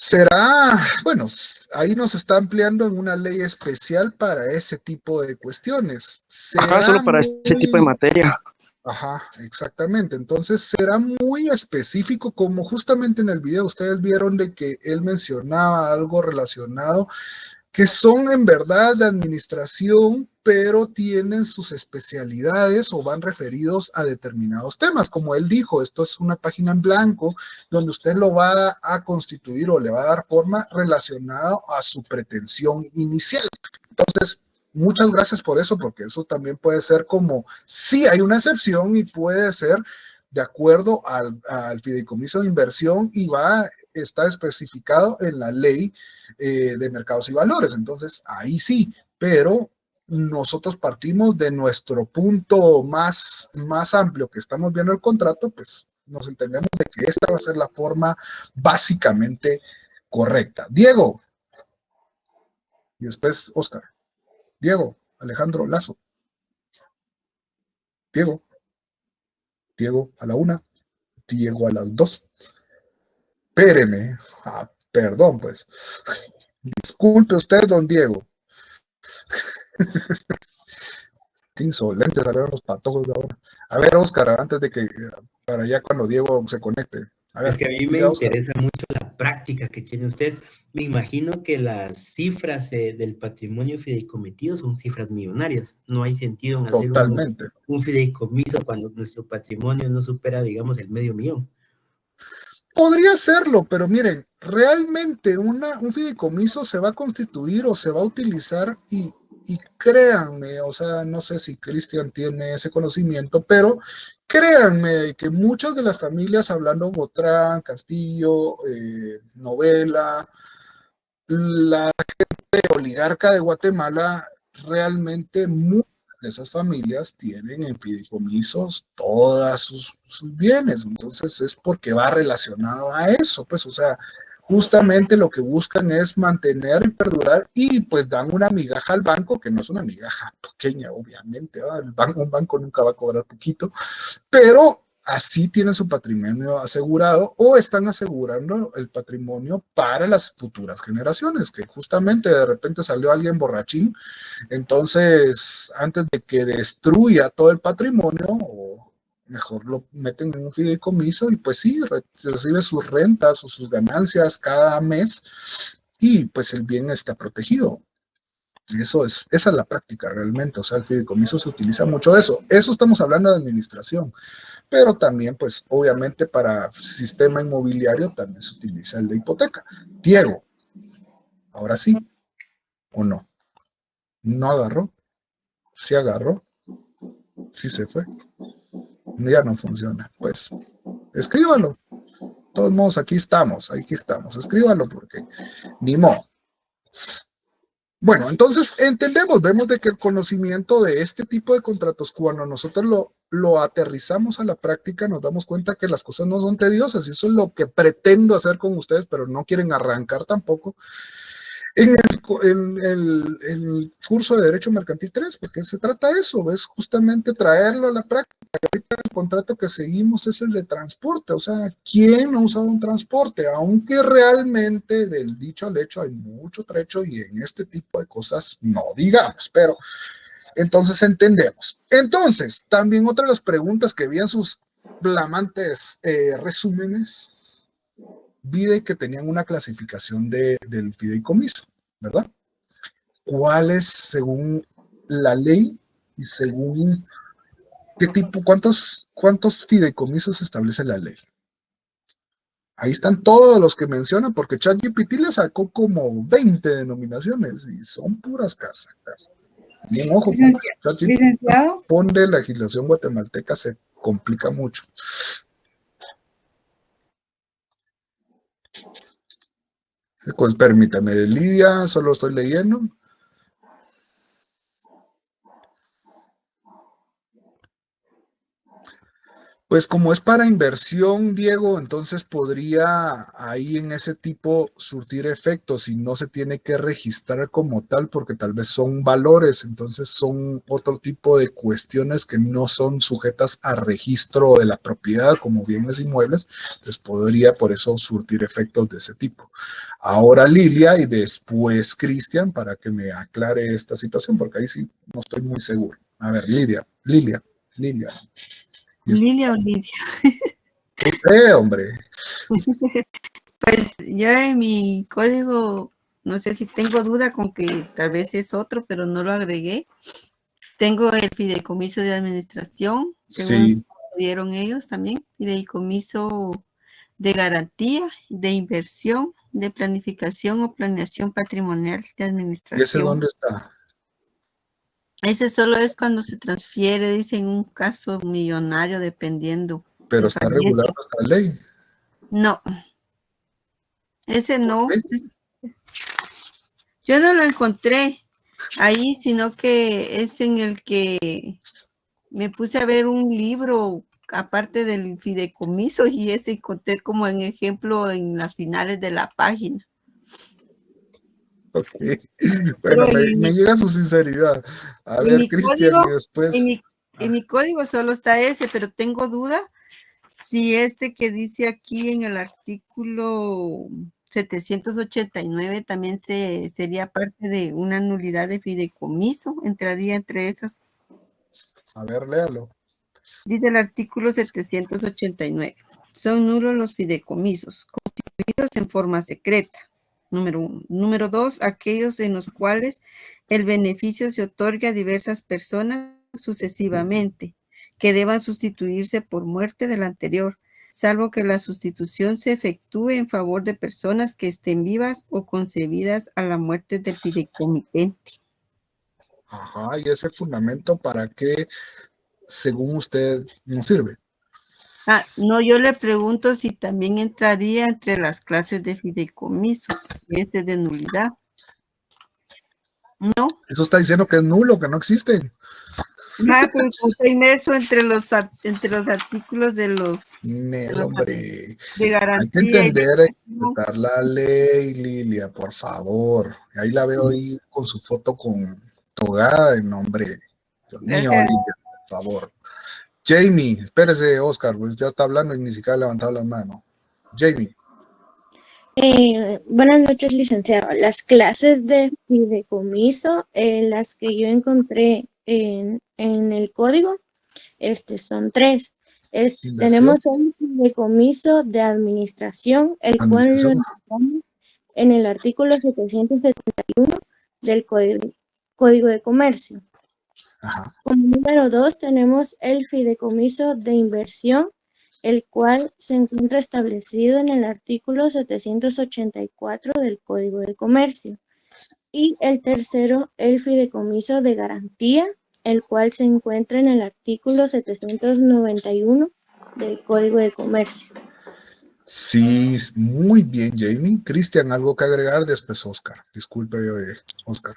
Será, bueno, ahí nos está ampliando en una ley especial para ese tipo de cuestiones. Ajá, solo para ese tipo de materia. Ajá, exactamente. Entonces será muy específico, como justamente en el video ustedes vieron de que él mencionaba algo relacionado, que son en verdad de administración, pero tienen sus especialidades o van referidos a determinados temas. Como él dijo, esto es una página en blanco donde usted lo va a constituir o le va a dar forma relacionada a su pretensión inicial. Entonces, muchas gracias por eso, porque eso también puede ser como, sí hay una excepción y puede ser de acuerdo al fideicomiso de inversión y está especificado en la ley de mercados y valores. Entonces, ahí sí, pero nosotros partimos de nuestro punto más amplio que estamos viendo el contrato, pues nos entendemos de que esta va a ser la forma básicamente correcta. Diego. Y después Oscar. Diego, Alejandro, Lazo. Diego a la 1, Diego a las 2. Espéreme. Perdón, pues. Disculpe usted, don Diego. Qué insolentes salieron los patojos de ahora. A ver, Oscar, antes de que, para allá cuando Diego se conecte. A ver, Es que a mí me diga, Oscar. interesa mucho la práctica que tiene usted. Me imagino que las cifras del patrimonio fideicometido son cifras millonarias. No hay sentido en hacer Totalmente. un fideicomiso cuando nuestro patrimonio no supera, digamos, el $500,000. Podría serlo, pero miren, realmente un fideicomiso se va a constituir o se va a utilizar y créanme, o sea, no sé si Cristian tiene ese conocimiento, pero créanme que muchas de las familias, hablando Botrán, Castillo, Novela, la gente oligarca de Guatemala, realmente muchas de esas familias tienen en fideicomisos todas sus bienes, entonces es porque va relacionado a eso, pues, o sea, justamente lo que buscan es mantener y perdurar y pues dan una migaja al banco, que no es una migaja pequeña, obviamente, un banco nunca va a cobrar poquito, pero así tienen su patrimonio asegurado o están asegurando el patrimonio para las futuras generaciones, que justamente de repente salió alguien borrachín, entonces antes de que destruya todo el patrimonio, o mejor lo meten en un fideicomiso y pues sí, recibe sus rentas o sus ganancias cada mes y pues el bien está protegido. Esa es la práctica realmente, o sea, el fideicomiso se utiliza mucho eso estamos hablando de administración, pero también pues obviamente para sistema inmobiliario también se utiliza el de hipoteca. Diego, ahora sí, ¿o no? ¿No agarró? ¿Sí agarró? ¿Sí se fue? Ya no funciona, pues escríbalo. De todos modos, aquí estamos, escríbalo porque ni modo. Bueno, entonces vemos de que el conocimiento de este tipo de contratos, cuando nosotros lo aterrizamos a la práctica, nos damos cuenta que las cosas no son tediosas, y eso es lo que pretendo hacer con ustedes, pero no quieren arrancar tampoco. En el curso de Derecho Mercantil 3, porque se trata de eso, es justamente traerlo a la práctica. Ahorita el contrato que seguimos es el de transporte, o sea, ¿quién no ha usado un transporte? Aunque realmente del dicho al hecho hay mucho trecho y en este tipo de cosas no digamos, pero entonces entendemos. Entonces, también otra de las preguntas que vi en sus flamantes resúmenes, vi que tenían una clasificación del fideicomiso, ¿verdad? ¿Cuál es según la ley y según qué tipo, cuántos fideicomisos establece la ley? Ahí están todos los que mencionan, porque ChatGPT le sacó como 20 denominaciones y son puras casas. Bien, ojo, licenciado. Ponle legislación guatemalteca, se complica mucho. Pues permítame, Lidia, solo estoy leyendo. Pues como es para inversión, Diego, entonces podría ahí en ese tipo surtir efectos y no se tiene que registrar como tal porque tal vez son valores, entonces son otro tipo de cuestiones que no son sujetas a registro de la propiedad como bienes inmuebles, entonces podría por eso surtir efectos de ese tipo. Ahora Lilia y después Cristian para que me aclare esta situación porque ahí sí no estoy muy seguro. A ver, Lilia. Lilia o Lidia. Hombre. Pues yo en mi código, no sé si tengo duda con que tal vez es otro, pero no lo agregué. Tengo el fideicomiso de administración, según dieron ellos también, fideicomiso de garantía, de inversión, de planificación o planeación patrimonial de administración. ¿Y ese dónde está? Ese solo es cuando se transfiere, dice, en un caso millonario, dependiendo. Pero está regulado nuestra ley. No. Ese no. Yo no lo encontré ahí, sino que es en el que me puse a ver un libro, aparte del fideicomiso, y ese encontré como en ejemplo en las finales de la página. Ok, bueno, me llega su sinceridad. A ver, Cristian, y después... En mi código solo está ese, pero tengo duda si este que dice aquí en el artículo 789 también sería parte de una nulidad de fideicomiso, entraría entre esas. A ver, léalo. Dice el artículo 789. Son nulos los fideicomisos constituidos en forma secreta. Número 1. Número 2. Aquellos en los cuales el beneficio se otorga a diversas personas sucesivamente, que deban sustituirse por muerte del anterior, salvo que la sustitución se efectúe en favor de personas que estén vivas o concebidas a la muerte del fideicomitente. Ajá, y ese fundamento para qué, según usted, nos sirve. No, yo le pregunto si también entraría entre las clases de fideicomisos, de nulidad. ¿No? Eso está diciendo que es nulo, que no existen. Pero está inmerso entre los artículos de los Hombre, de garantía. hay que entender, interpretar la ley, Lilia, por favor. Ahí la veo ahí con su foto con togada de nombre. Dios mío, Lilia, por favor. Jamie, espérese, Oscar, pues ya está hablando y ni siquiera ha levantado la mano. Jamie. Buenas noches, licenciado. Las clases de fideicomiso, las que yo encontré en el código, son 3. Tenemos un fideicomiso de administración, el cual lo encontramos en el artículo 771 del Código de Comercio. Ajá. Como número 2 tenemos el fideicomiso de inversión, el cual se encuentra establecido en el artículo 784 del Código de Comercio. Y el tercero, el fideicomiso de garantía, el cual se encuentra en el artículo 791 del Código de Comercio. Sí, muy bien, Jamie. Cristian, ¿algo que agregar? Después Oscar. Disculpe, Oscar.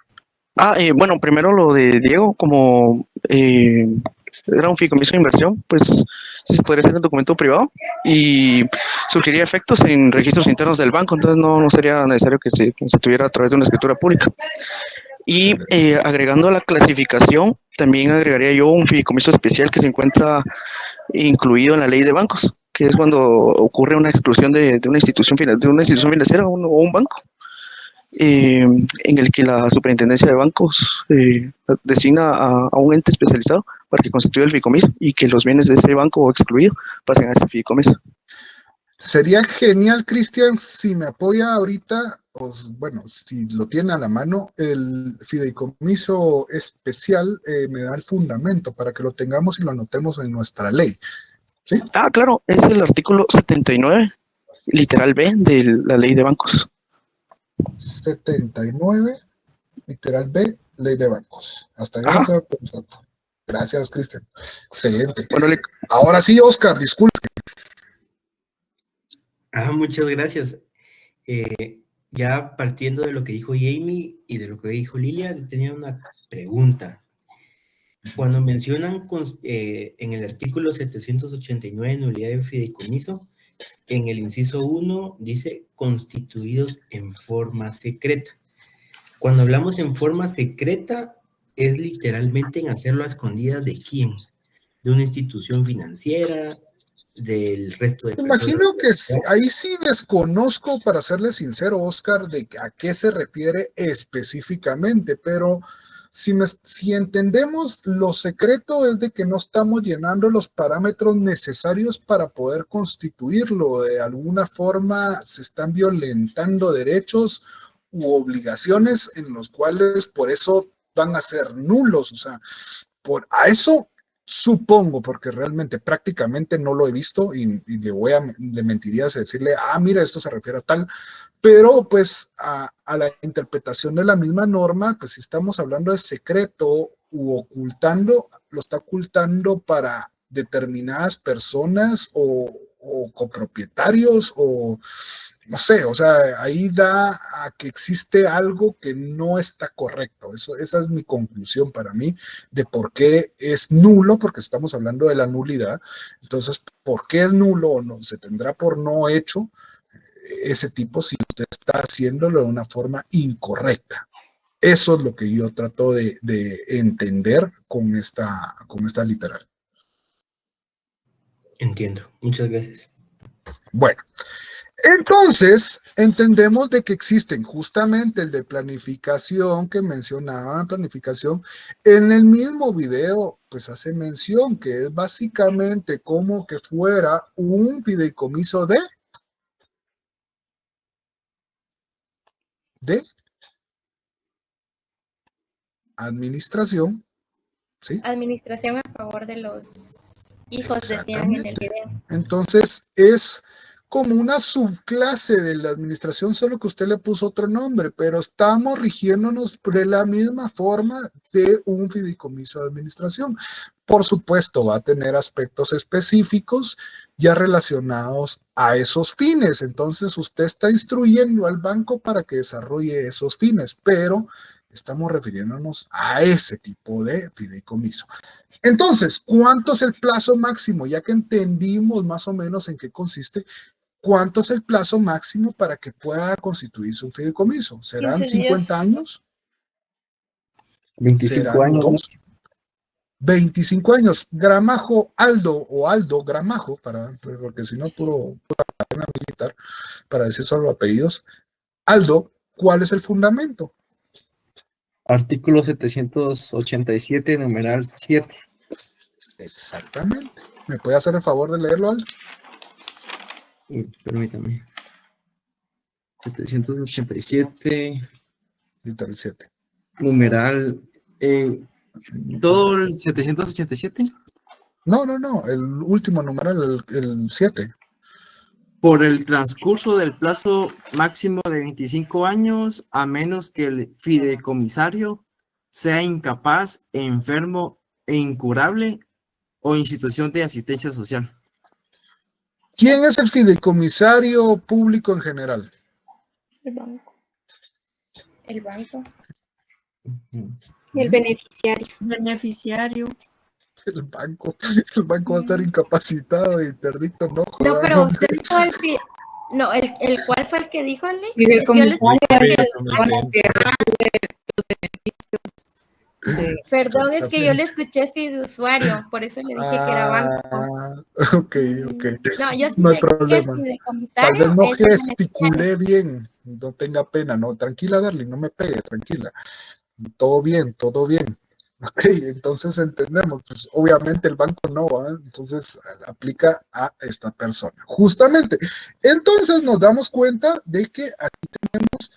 Bueno, primero lo de Diego, como era un fideicomiso de inversión, pues sí se podría hacer en documento privado y surgiría efectos en registros internos del banco, entonces no sería necesario que se tuviera a través de una escritura pública. Y agregando a la clasificación, también agregaría yo un fideicomiso especial que se encuentra incluido en la ley de bancos, que es cuando ocurre una exclusión de una institución financiera o un banco. En el que la superintendencia de bancos designa a un ente especializado para que constituya el fideicomiso y que los bienes de ese banco excluido pasen a ese fideicomiso. Sería genial, Cristian, si me apoya ahorita, pues, bueno, si lo tiene a la mano, el fideicomiso especial me da el fundamento para que lo tengamos y lo anotemos en nuestra ley. ¿Sí? Claro, es el artículo 79, literal B, de la ley de bancos. 79, literal B, ley de bancos. Hasta ahí no te pensando. Gracias, Cristian. Excelente. Bueno, ahora sí, Oscar, disculpe. Muchas gracias. Ya partiendo de lo que dijo Jamie y de lo que dijo Lilia, tenía una pregunta. Cuando mencionan en el artículo 789, nulidad de fideicomiso, en el inciso 1 dice constituidos en forma secreta. Cuando hablamos en forma secreta, es literalmente en hacerlo a escondidas de quién, de una institución financiera, del resto de personas. Imagino que ahí sí desconozco, para serle sincero, Oscar, de a qué se refiere específicamente, pero si entendemos, lo secreto es de que no estamos llenando los parámetros necesarios para poder constituirlo. De alguna forma se están violentando derechos u obligaciones en los cuales por eso van a ser nulos. O sea, a eso supongo, porque realmente prácticamente no lo he visto y le mentiría si decirle, mira, esto se refiere a tal, pero pues a la interpretación de la misma norma, pues si estamos hablando de secreto u ocultando, lo está ocultando para determinadas personas o copropietarios o no sé, o sea, ahí da a que existe algo que no está correcto. Esa es mi conclusión para mí de por qué es nulo, porque estamos hablando de la nulidad. Entonces, ¿por qué es nulo o no? Se tendrá por no hecho ese tipo si usted está haciéndolo de una forma incorrecta. Eso es lo que yo trato de entender con esta literal. Entiendo. Muchas gracias. Bueno, entonces entendemos de que existen justamente el de planificación que mencionaban, planificación. En el mismo video, pues hace mención que es básicamente como que fuera un fideicomiso de administración, ¿sí? Administración a favor de los hijos, decían en el video. Entonces es como una subclase de la administración, solo que usted le puso otro nombre, pero estamos rigiéndonos de la misma forma de un fideicomiso de administración. Por supuesto, va a tener aspectos específicos ya relacionados a esos fines. Entonces, usted está instruyendo al banco para que desarrolle esos fines, pero estamos refiriéndonos a ese tipo de fideicomiso. Entonces, ¿cuánto es el plazo máximo? Ya que entendimos más o menos en qué consiste, ¿cuánto es el plazo máximo para que pueda constituirse un fideicomiso? ¿Serán 15 días. 50 años? 25 ¿Serán años. 25 años. Gramajo Aldo o Aldo Gramajo, porque si no, pura pena militar, para decir solo apellidos. Aldo, ¿cuál es el fundamento? Artículo 787, numeral 7. Exactamente. ¿Me puede hacer el favor de leerlo, Aldo? Permítame. 787, Literal 7. numeral. ¿Todo el 787? No, el último numeral, el 7. Por el transcurso del plazo máximo de 25 años, a menos que el fideicomisario sea incapaz, enfermo e incurable o institución de asistencia social. ¿Quién es el fideicomisario público en general? El banco. El banco. Y el beneficiario. Beneficiario. El banco va a estar incapacitado y interdicto, no No, jodan, pero hombre. usted dijo no, el cuál fue el que dijo, Ale? Y del Yo les comisario escuché que que- supone que Perdón, es que yo le escuché fiduciario, por eso le dije que era banco. Ok. No, yo sí No hay sé que el problema. Tal fideicomisario vez no es el beneficiario. gesticulé bien, no tenga pena, no, tranquila, Darling, no me pegue, tranquila. Todo bien. Ok, entonces entendemos, pues obviamente el banco no va, entonces aplica a esta persona. Justamente, entonces nos damos cuenta de que aquí tenemos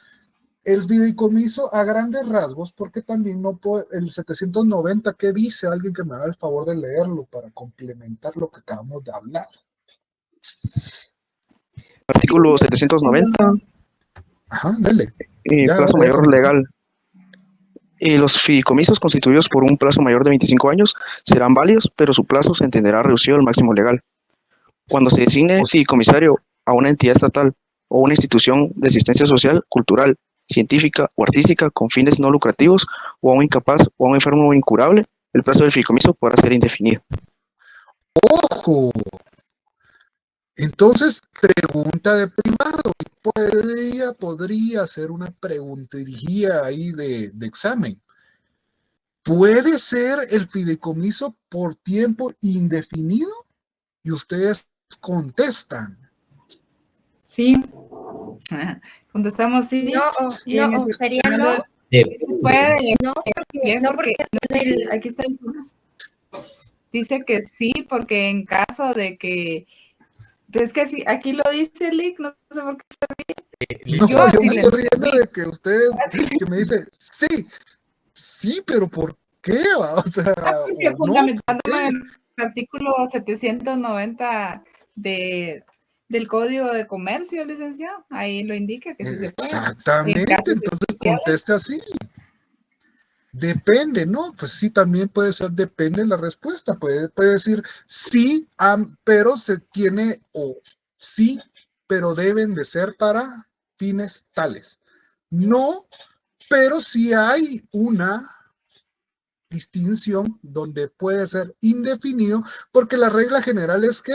el fideicomiso a grandes rasgos, porque también no puede, el 790, ¿qué dice? Alguien que me haga el favor de leerlo para complementar lo que acabamos de hablar. Artículo 790, Ajá, dele. Ya, plazo ahora mayor déjame. legal. Los fideicomisos constituidos por un plazo mayor de 25 años serán válidos, pero su plazo se entenderá reducido al máximo legal. Cuando se designe fideicomisario a una entidad estatal o una institución de asistencia social, cultural, científica o artística con fines no lucrativos, o a un incapaz o a un enfermo incurable, el plazo del fideicomiso podrá ser indefinido. ¡Ojo! Entonces, pregunta de privado. Podría ser una preguntería ahí de examen. ¿Puede ser el fideicomiso por tiempo indefinido? Y ustedes contestan. Sí. Contestamos sí. No, sería no. Sí se puede. No, porque Aquí está el dice que sí, porque en caso de que es que sí, aquí lo dice Lick, no sé por qué está bien. No, yo me le estoy riendo de que usted que me dice, sí, pero ¿por qué? Va? O sea, porque o fundamentándome en el artículo 790 del Código de Comercio, licenciado, ahí lo indica que sí se puede. Exactamente, entonces conteste así. Depende, ¿no? Pues sí, también puede ser depende la respuesta. Puede decir sí, pero se tiene, o sí, pero deben de ser para fines tales. No, pero sí hay una distinción donde puede ser indefinido, porque la regla general es que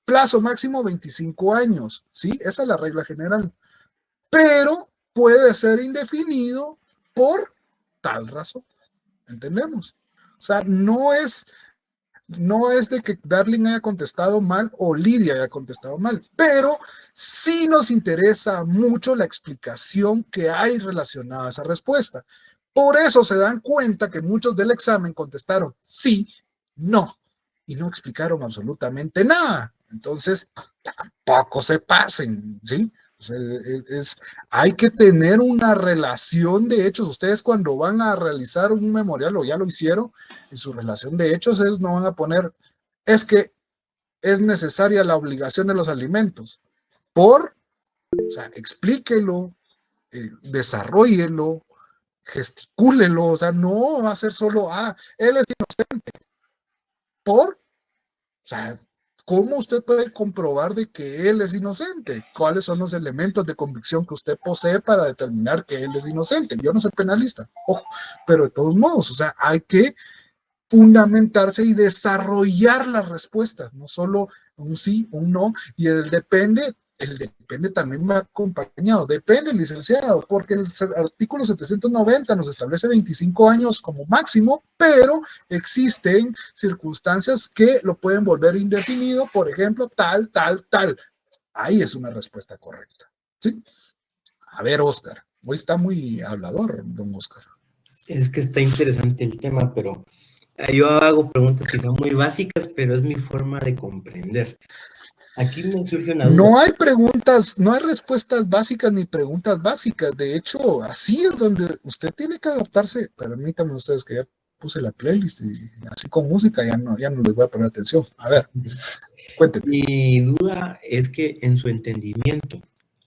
plazo máximo 25 años, ¿sí? Esa es la regla general. Pero puede ser indefinido por tal razón. ¿Entendemos? O sea, no es no es de que Darling haya contestado mal o Lidia haya contestado mal, pero sí nos interesa mucho la explicación que hay relacionada a esa respuesta. Por eso se dan cuenta que muchos del examen contestaron sí, no, y no explicaron absolutamente nada. Entonces, tampoco se pasen, ¿sí? O sea, hay que tener una relación de hechos. Ustedes cuando van a realizar un memorial, o ya lo hicieron, en su relación de hechos, ellos no van a poner, es que es necesaria la obligación de los alimentos. O sea, explíquelo, desarróllelo, gesticúlelo, o sea, no va a ser solo, él es inocente. O sea, ¿cómo usted puede comprobar de que él es inocente? ¿Cuáles son los elementos de convicción que usted posee para determinar que él es inocente? Yo no soy penalista, ojo, pero de todos modos, o sea, hay que fundamentarse y desarrollar las respuestas, no solo un sí, un no, y el depende también va acompañado, depende, licenciado, porque el artículo 790 nos establece 25 años como máximo, pero existen circunstancias que lo pueden volver indefinido, por ejemplo, tal. Ahí es una respuesta correcta, ¿sí? A ver, Oscar, hoy está muy hablador, don Oscar. Es que está interesante el tema, pero yo hago preguntas que son muy básicas, pero es mi forma de comprender. Aquí me surge una duda. No hay preguntas, no hay respuestas básicas ni preguntas básicas. De hecho, así es donde usted tiene que adaptarse. Permítanme ustedes que ya puse la playlist y así con música ya no les voy a poner atención. A ver, cuéntenme. Mi duda es que en su entendimiento,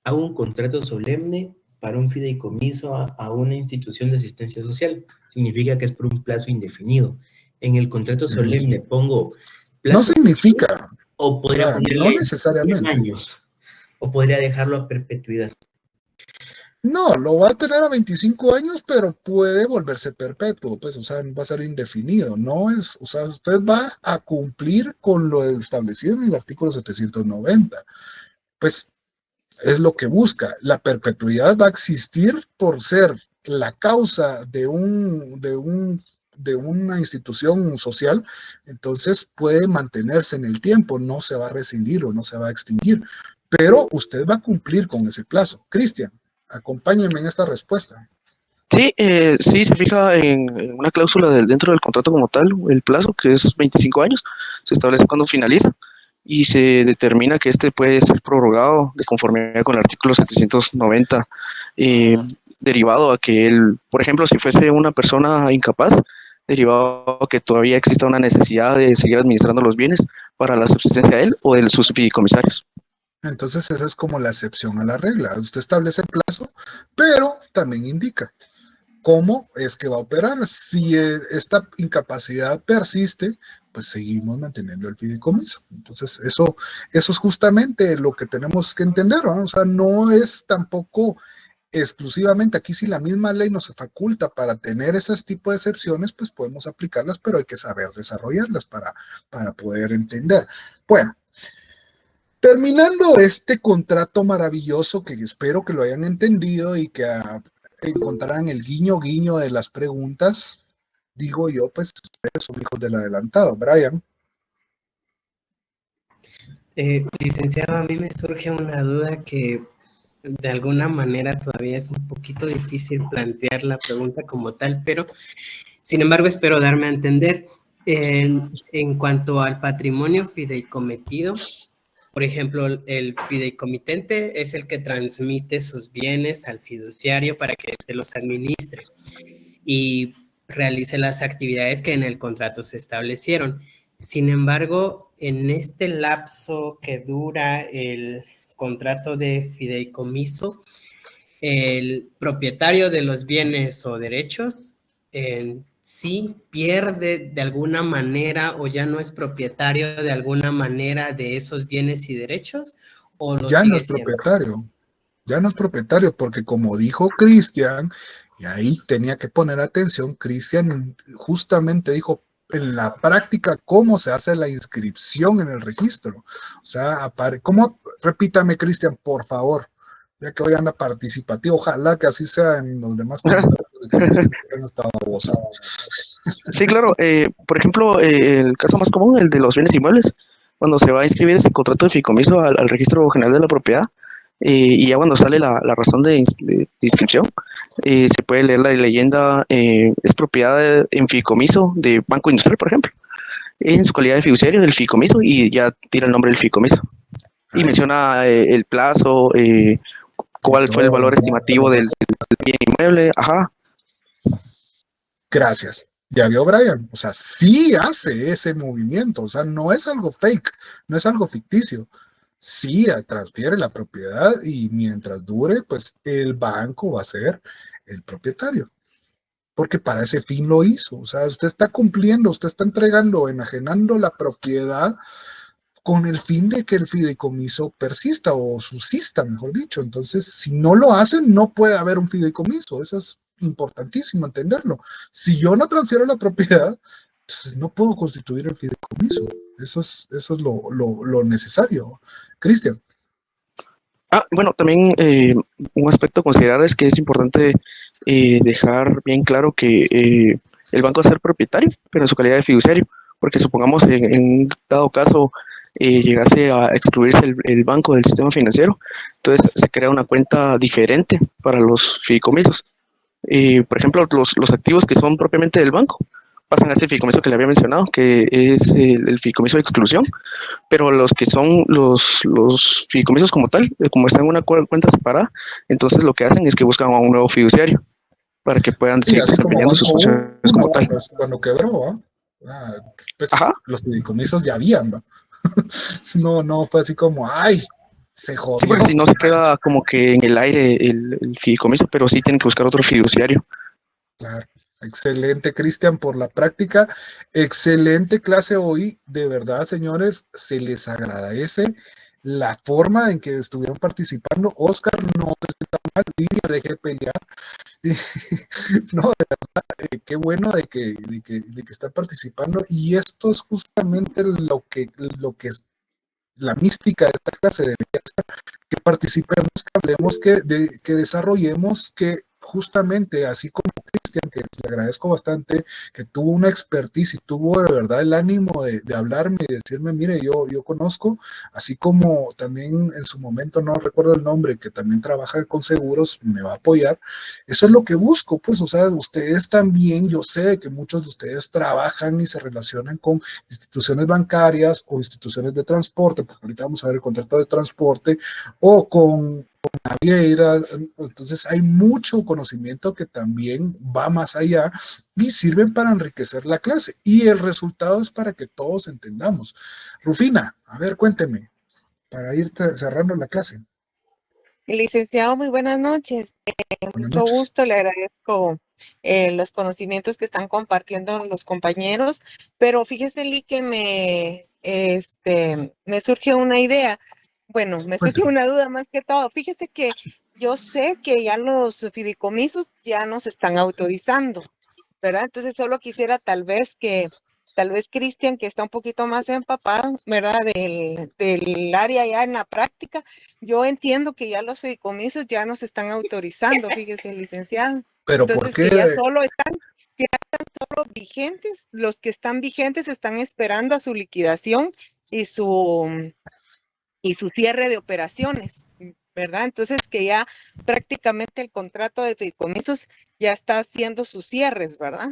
hago un contrato solemne para un fideicomiso a una institución de asistencia social. Significa que es por un plazo indefinido. En el contrato solemne pongo plazo. No significa. O podría ponerle no necesariamente 10 años, o podría dejarlo a perpetuidad. No, lo va a tener a 25 años, pero puede volverse perpetuo, pues, o sea, va a ser indefinido, no es, o sea, usted va a cumplir con lo establecido en el artículo 790, pues, es lo que busca, la perpetuidad va a existir por ser la causa de una institución social, entonces puede mantenerse en el tiempo, no se va a rescindir o no se va a extinguir, pero usted va a cumplir con ese plazo. Cristian, acompáñenme en esta respuesta. Sí, sí, se fija en una cláusula dentro del contrato como tal, el plazo, que es 25 años, se establece cuando finaliza y se determina que este puede ser prorrogado de conformidad con el artículo 790, derivado a que él, por ejemplo, si fuese una persona incapaz, derivado a que todavía exista una necesidad de seguir administrando los bienes para la subsistencia de él o de sus fideicomisarios. Entonces esa es como la excepción a la regla. Usted establece el plazo, pero también indica cómo es que va a operar. Si esta incapacidad persiste, pues seguimos manteniendo el fideicomiso. Entonces eso es justamente lo que tenemos que entender, ¿no? O sea, no es tampoco exclusivamente aquí, si la misma ley nos faculta para tener ese tipo de excepciones, pues podemos aplicarlas, pero hay que saber desarrollarlas para poder entender. Bueno, terminando este contrato maravilloso, que espero que lo hayan entendido y que encontrarán el guiño de las preguntas, digo yo, pues ustedes son hijos del adelantado. Brian. Licenciado, a mí me surge una duda que de alguna manera todavía es un poquito difícil plantear la pregunta como tal, pero sin embargo espero darme a entender. En cuanto al patrimonio fideicometido, por ejemplo, el fideicomitente es el que transmite sus bienes al fiduciario para que te los administre y realice las actividades que en el contrato se establecieron. Sin embargo, en este lapso que dura el contrato de fideicomiso, el propietario de los bienes o derechos sí pierde de alguna manera o ya no es propietario de alguna manera de esos bienes y derechos, o lo ya sigue no es siendo? propietario, ya no es propietario, porque como dijo Cristian, y ahí tenía que poner atención, Cristian justamente dijo en la práctica cómo se hace la inscripción en el registro. O sea, repítame, Cristian, por favor, ya que hoy anda participativo, ojalá que así sea en los demás contratos de No estaba baboso. Sí, claro. Por ejemplo, el caso más común, el de los bienes inmuebles, cuando se va a inscribir ese contrato de fideicomiso al Registro General de la Propiedad, y ya cuando sale la razón de inscripción, se puede leer la leyenda, es propiedad en fideicomiso de Banco Industrial, por ejemplo, en su calidad de fiduciario del fideicomiso, y ya tira el nombre del fideicomiso. Y menciona el plazo, cuál fue el valor estimativo del bien inmueble, ajá. Gracias. Ya vio Brian, o sea, sí hace ese movimiento, o sea, no es algo fake, no es algo ficticio. Sí transfiere la propiedad y mientras dure, pues el banco va a ser el propietario. Porque para ese fin lo hizo. O sea, usted está cumpliendo, usted está entregando, enajenando la propiedad con el fin de que el fideicomiso persista o subsista, mejor dicho. Entonces, si no lo hacen, no puede haber un fideicomiso. Eso es importantísimo entenderlo. Si yo no transfiero la propiedad, pues no puedo constituir el fideicomiso. Eso es lo necesario. Cristian. Bueno, también un aspecto a considerar es que es importante dejar bien claro que el banco va a ser propietario, pero en su calidad de fiduciario, porque supongamos en un dado caso llegase a excluirse el banco del sistema financiero, entonces se crea una cuenta diferente para los fideicomisos. Por ejemplo, los activos que son propiamente del banco pasan a ese fideicomiso que le había mencionado, que es el fideicomiso de exclusión, pero los que son los fideicomisos como tal, como están en una cuenta separada, entonces lo que hacen es que buscan a un nuevo fiduciario para que puedan seguir desempeñando sus funciones como tal. Cuando quebró, pues los fideicomisos ya habían, ¿no? No fue así como, ay, se jodió. Sí, porque si no se queda como que en el aire el fideicomiso, pero sí tienen que buscar otro fiduciario. Claro. Excelente, Cristian, por la práctica. Excelente clase hoy. De verdad, señores, se les agradece la forma en que estuvieron participando. Oscar, no te sientas mal. Lidia, deje pelear. No, de verdad, qué bueno de que están participando. Y esto es justamente lo que es la mística de esta clase. Debería ser que participemos, que hablemos, que desarrollemos, que justamente así como Cristian, que le agradezco bastante, que tuvo una expertise y tuvo de verdad el ánimo de hablarme y decirme, mire, yo conozco, así como también en su momento, no recuerdo el nombre, que también trabaja con seguros, me va a apoyar. Eso es lo que busco, pues, o sea, ustedes también, yo sé que muchos de ustedes trabajan y se relacionan con instituciones bancarias o instituciones de transporte, porque ahorita vamos a ver el contrato de transporte, o con navieras. Entonces hay mucho conocimiento que también va más allá y sirven para enriquecer la clase, y el resultado es para que todos entendamos. Rufina, a ver, cuénteme, para ir cerrando la clase. Licenciado, muy buenas noches. Mucho gusto, le agradezco los conocimientos que están compartiendo los compañeros, pero fíjese, Lee, que me surge una idea. Bueno, me surge una duda más que todo. Fíjese que yo sé que ya los fideicomisos ya nos están autorizando, ¿verdad? Entonces solo quisiera tal vez Cristian, que está un poquito más empapado, ¿verdad? Del área ya en la práctica, yo entiendo que ya los fideicomisos ya nos están autorizando, fíjese, licenciado. ¿Pero entonces, por qué? Que ya están solo vigentes, los que están vigentes están esperando a su liquidación y su cierre de operaciones, ¿verdad? Entonces que ya prácticamente el contrato de fideicomisos ya está haciendo sus cierres, ¿verdad?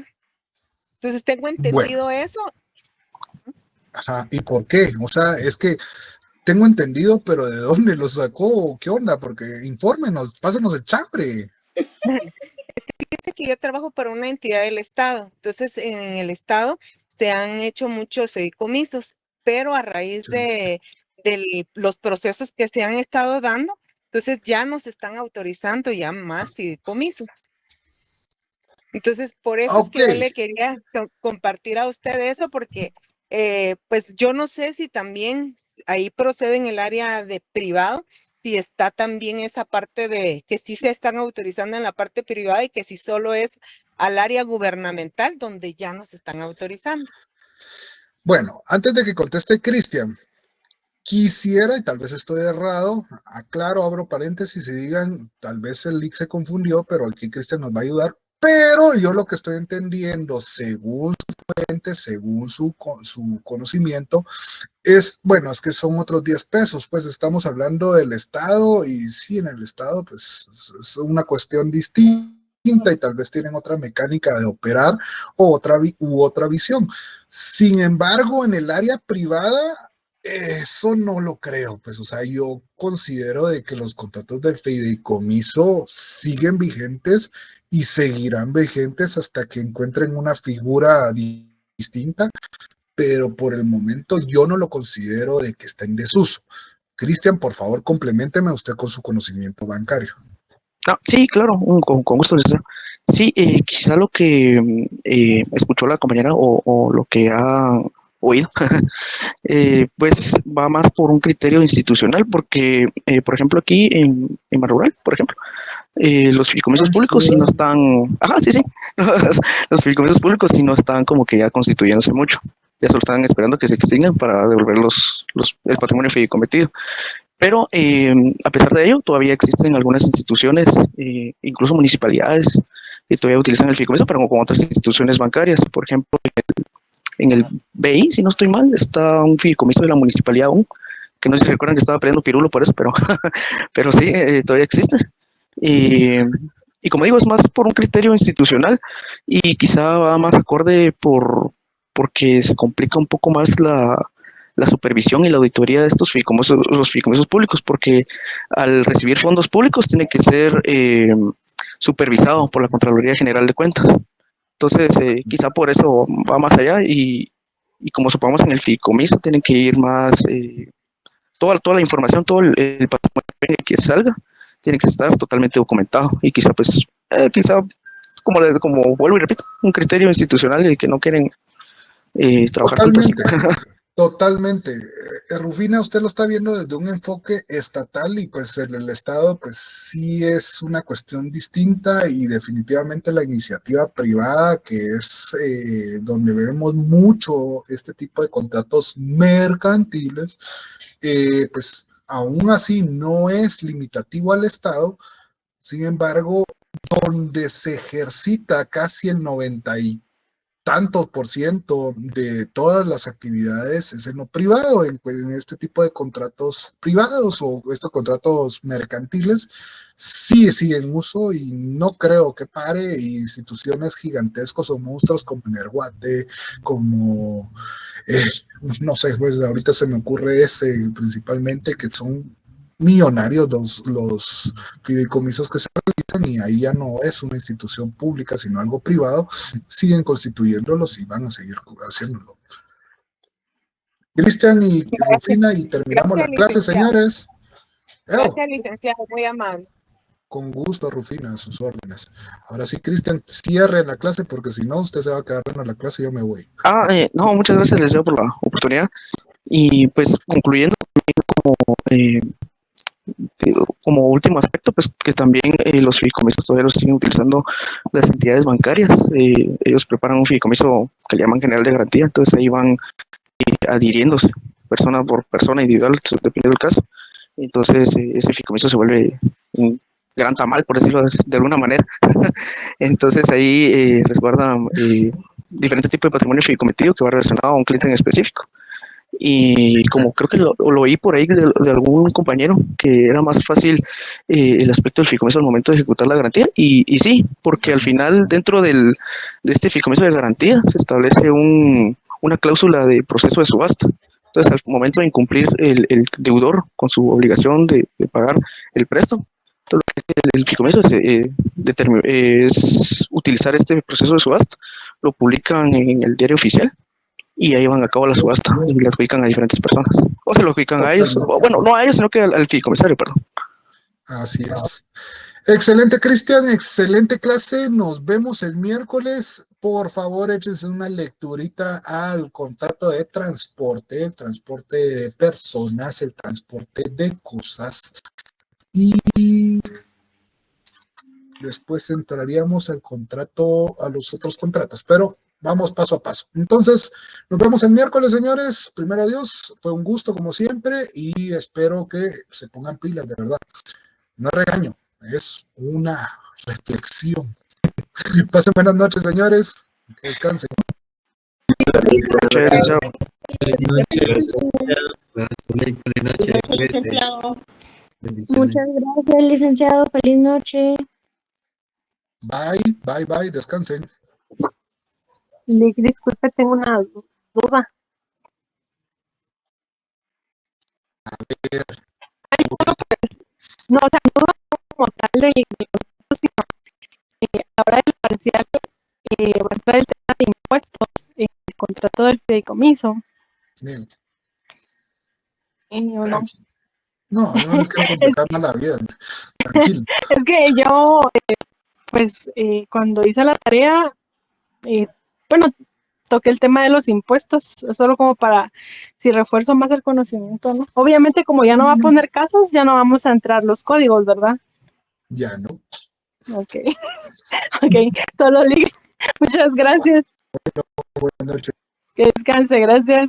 Entonces tengo entendido eso. Ajá, ¿y por qué? O sea, es que tengo entendido, pero ¿de dónde lo sacó? ¿Qué onda? Porque infórmenos, pásenos el chambre. Fíjense que yo trabajo para una entidad del Estado, entonces en el Estado se han hecho muchos fideicomisos, pero a raíz de los procesos que se han estado dando, entonces ya nos están autorizando ya más fideicomisos. Entonces, por eso es que yo le quería compartir a usted eso, porque pues yo no sé si también ahí procede en el área de privado, si está también esa parte de que sí se están autorizando en la parte privada y que si solo es al área gubernamental donde ya nos están autorizando. Bueno, antes de que conteste Cristian, quisiera, y tal vez estoy errado, aclaro, abro paréntesis y digan, tal vez el link se confundió, pero aquí Cristian nos va a ayudar. Pero yo lo que estoy entendiendo, según su fuente, según su conocimiento, es, bueno, es que son otros 10 pesos, pues estamos hablando del Estado y sí, en el Estado pues es una cuestión distinta y tal vez tienen otra mecánica de operar o otra visión. Sin embargo, en el área privada, eso no lo creo, pues, o sea, yo considero de que los contratos del fideicomiso siguen vigentes y seguirán vigentes hasta que encuentren una figura distinta, pero por el momento yo no lo considero de que está en desuso. Cristian, por favor, compleménteme usted con su conocimiento bancario. Sí, claro, con gusto. Licenciado. Sí, quizá lo que escuchó la compañera o lo que ha oído, pues va más por un criterio institucional, porque, por ejemplo, aquí en Mar Rural, por ejemplo, los fideicomisos públicos sí no están, sí, los fideicomisos públicos sí no están como que ya constituyéndose mucho, ya solo están esperando que se extingan para devolver el patrimonio fideicometido. Pero a pesar de ello, todavía existen algunas instituciones, incluso municipalidades, que todavía utilizan el fideicomiso, pero con otras instituciones bancarias. Por ejemplo, en el BI, si no estoy mal, está un fideicomiso de la municipalidad aún, que no sé si recuerdan que estaba peleando pirulo por eso, pero sí, todavía existe. Y como digo, es más por un criterio institucional y quizá va más acorde porque se complica un poco más la supervisión y la auditoría de estos fideicomisos, los fideicomisos públicos, porque al recibir fondos públicos tiene que ser supervisado por la Contraloría General de Cuentas. Entonces, quizá por eso va más allá y como supongamos en el fideicomiso, tienen que ir más, toda la información, todo el patrimonio que salga, tiene que estar totalmente documentado y quizá, pues, como vuelvo y repito, un criterio institucional y que no quieren trabajar totalmente. Totalmente. Rufina, usted lo está viendo desde un enfoque estatal y pues en el Estado pues sí es una cuestión distinta y definitivamente la iniciativa privada que es donde vemos mucho este tipo de contratos mercantiles, pues aún así no es limitativo al Estado, sin embargo, donde se ejercita casi el 90 y tanto por ciento de todas las actividades es en lo privado, en este tipo de contratos privados o estos contratos mercantiles, sí siguen uso y no creo que pare. Instituciones gigantescos o monstruos como Energuate, como, no sé, pues ahorita se me ocurre ese principalmente, que son millonarios los fideicomisos que se realizan y ahí ya no es una institución pública sino algo privado, siguen constituyéndolos y van a seguir haciéndolo. Cristian y Rufina, y terminamos la clase, señores. Gracias, licenciado, muy amable. Con gusto, Rufina, a sus órdenes. Ahora sí, Cristian, cierre la clase porque si no, usted se va a quedar en la clase y yo me voy. No, muchas gracias, les doy por la oportunidad. Y pues concluyendo, como último aspecto, pues que también los fideicomisos todavía los siguen utilizando las entidades bancarias. Ellos preparan un fideicomiso que le llaman general de garantía, entonces ahí van adhiriéndose persona por persona individual, dependiendo del caso. Entonces ese fideicomiso se vuelve un gran tamal, por decirlo de alguna manera. Entonces ahí resguardan diferentes tipos de patrimonio fideicometido que va relacionado a un cliente en específico. Y como creo que lo oí por ahí de algún compañero, que era más fácil el aspecto del fideicomiso al momento de ejecutar la garantía, y sí, porque al final dentro de este fideicomiso de garantía se establece una cláusula de proceso de subasta. Entonces al momento de incumplir el deudor con su obligación de pagar el préstamo, todo lo que el fideicomiso es utilizar este proceso de subasta, lo publican en el diario oficial y ahí van a cabo la subasta y las ubican a diferentes personas. O se lo ubican a ellos, bueno, no a ellos, sino que al fideicomisario, perdón. Así es. Excelente, Cristian, excelente clase. Nos vemos el miércoles. Por favor, échense una lecturita al contrato de transporte, el transporte de personas, el transporte de cosas. Y después entraríamos al contrato, a los otros contratos, pero vamos paso a paso. Entonces, nos vemos el miércoles, señores. Primero Dios, fue un gusto como siempre y espero que se pongan pilas, de verdad. No es regaño, es una reflexión. Pasen buenas noches, señores. Que descansen. Muchas gracias, licenciado. Feliz noche. Bye, descansen. Disculpe, tengo una duda. A ver. Ay, solo pues, no, o sea, duda como tal de los sino, a la hora del parcial va a entrar el tema de impuestos en el contrato del fideicomiso. Bien. ¿O no? No es que complicar más la vida. Tranquilo. Es que yo, pues, cuando hice la tarea, bueno, toqué el tema de los impuestos, solo como para, si refuerzo más el conocimiento, ¿no? Obviamente, como ya no va a poner casos, ya no vamos a entrar los códigos, ¿verdad? Ya no. Ok. Ok, solo muchas gracias. Buenas noches. Que descanse, gracias.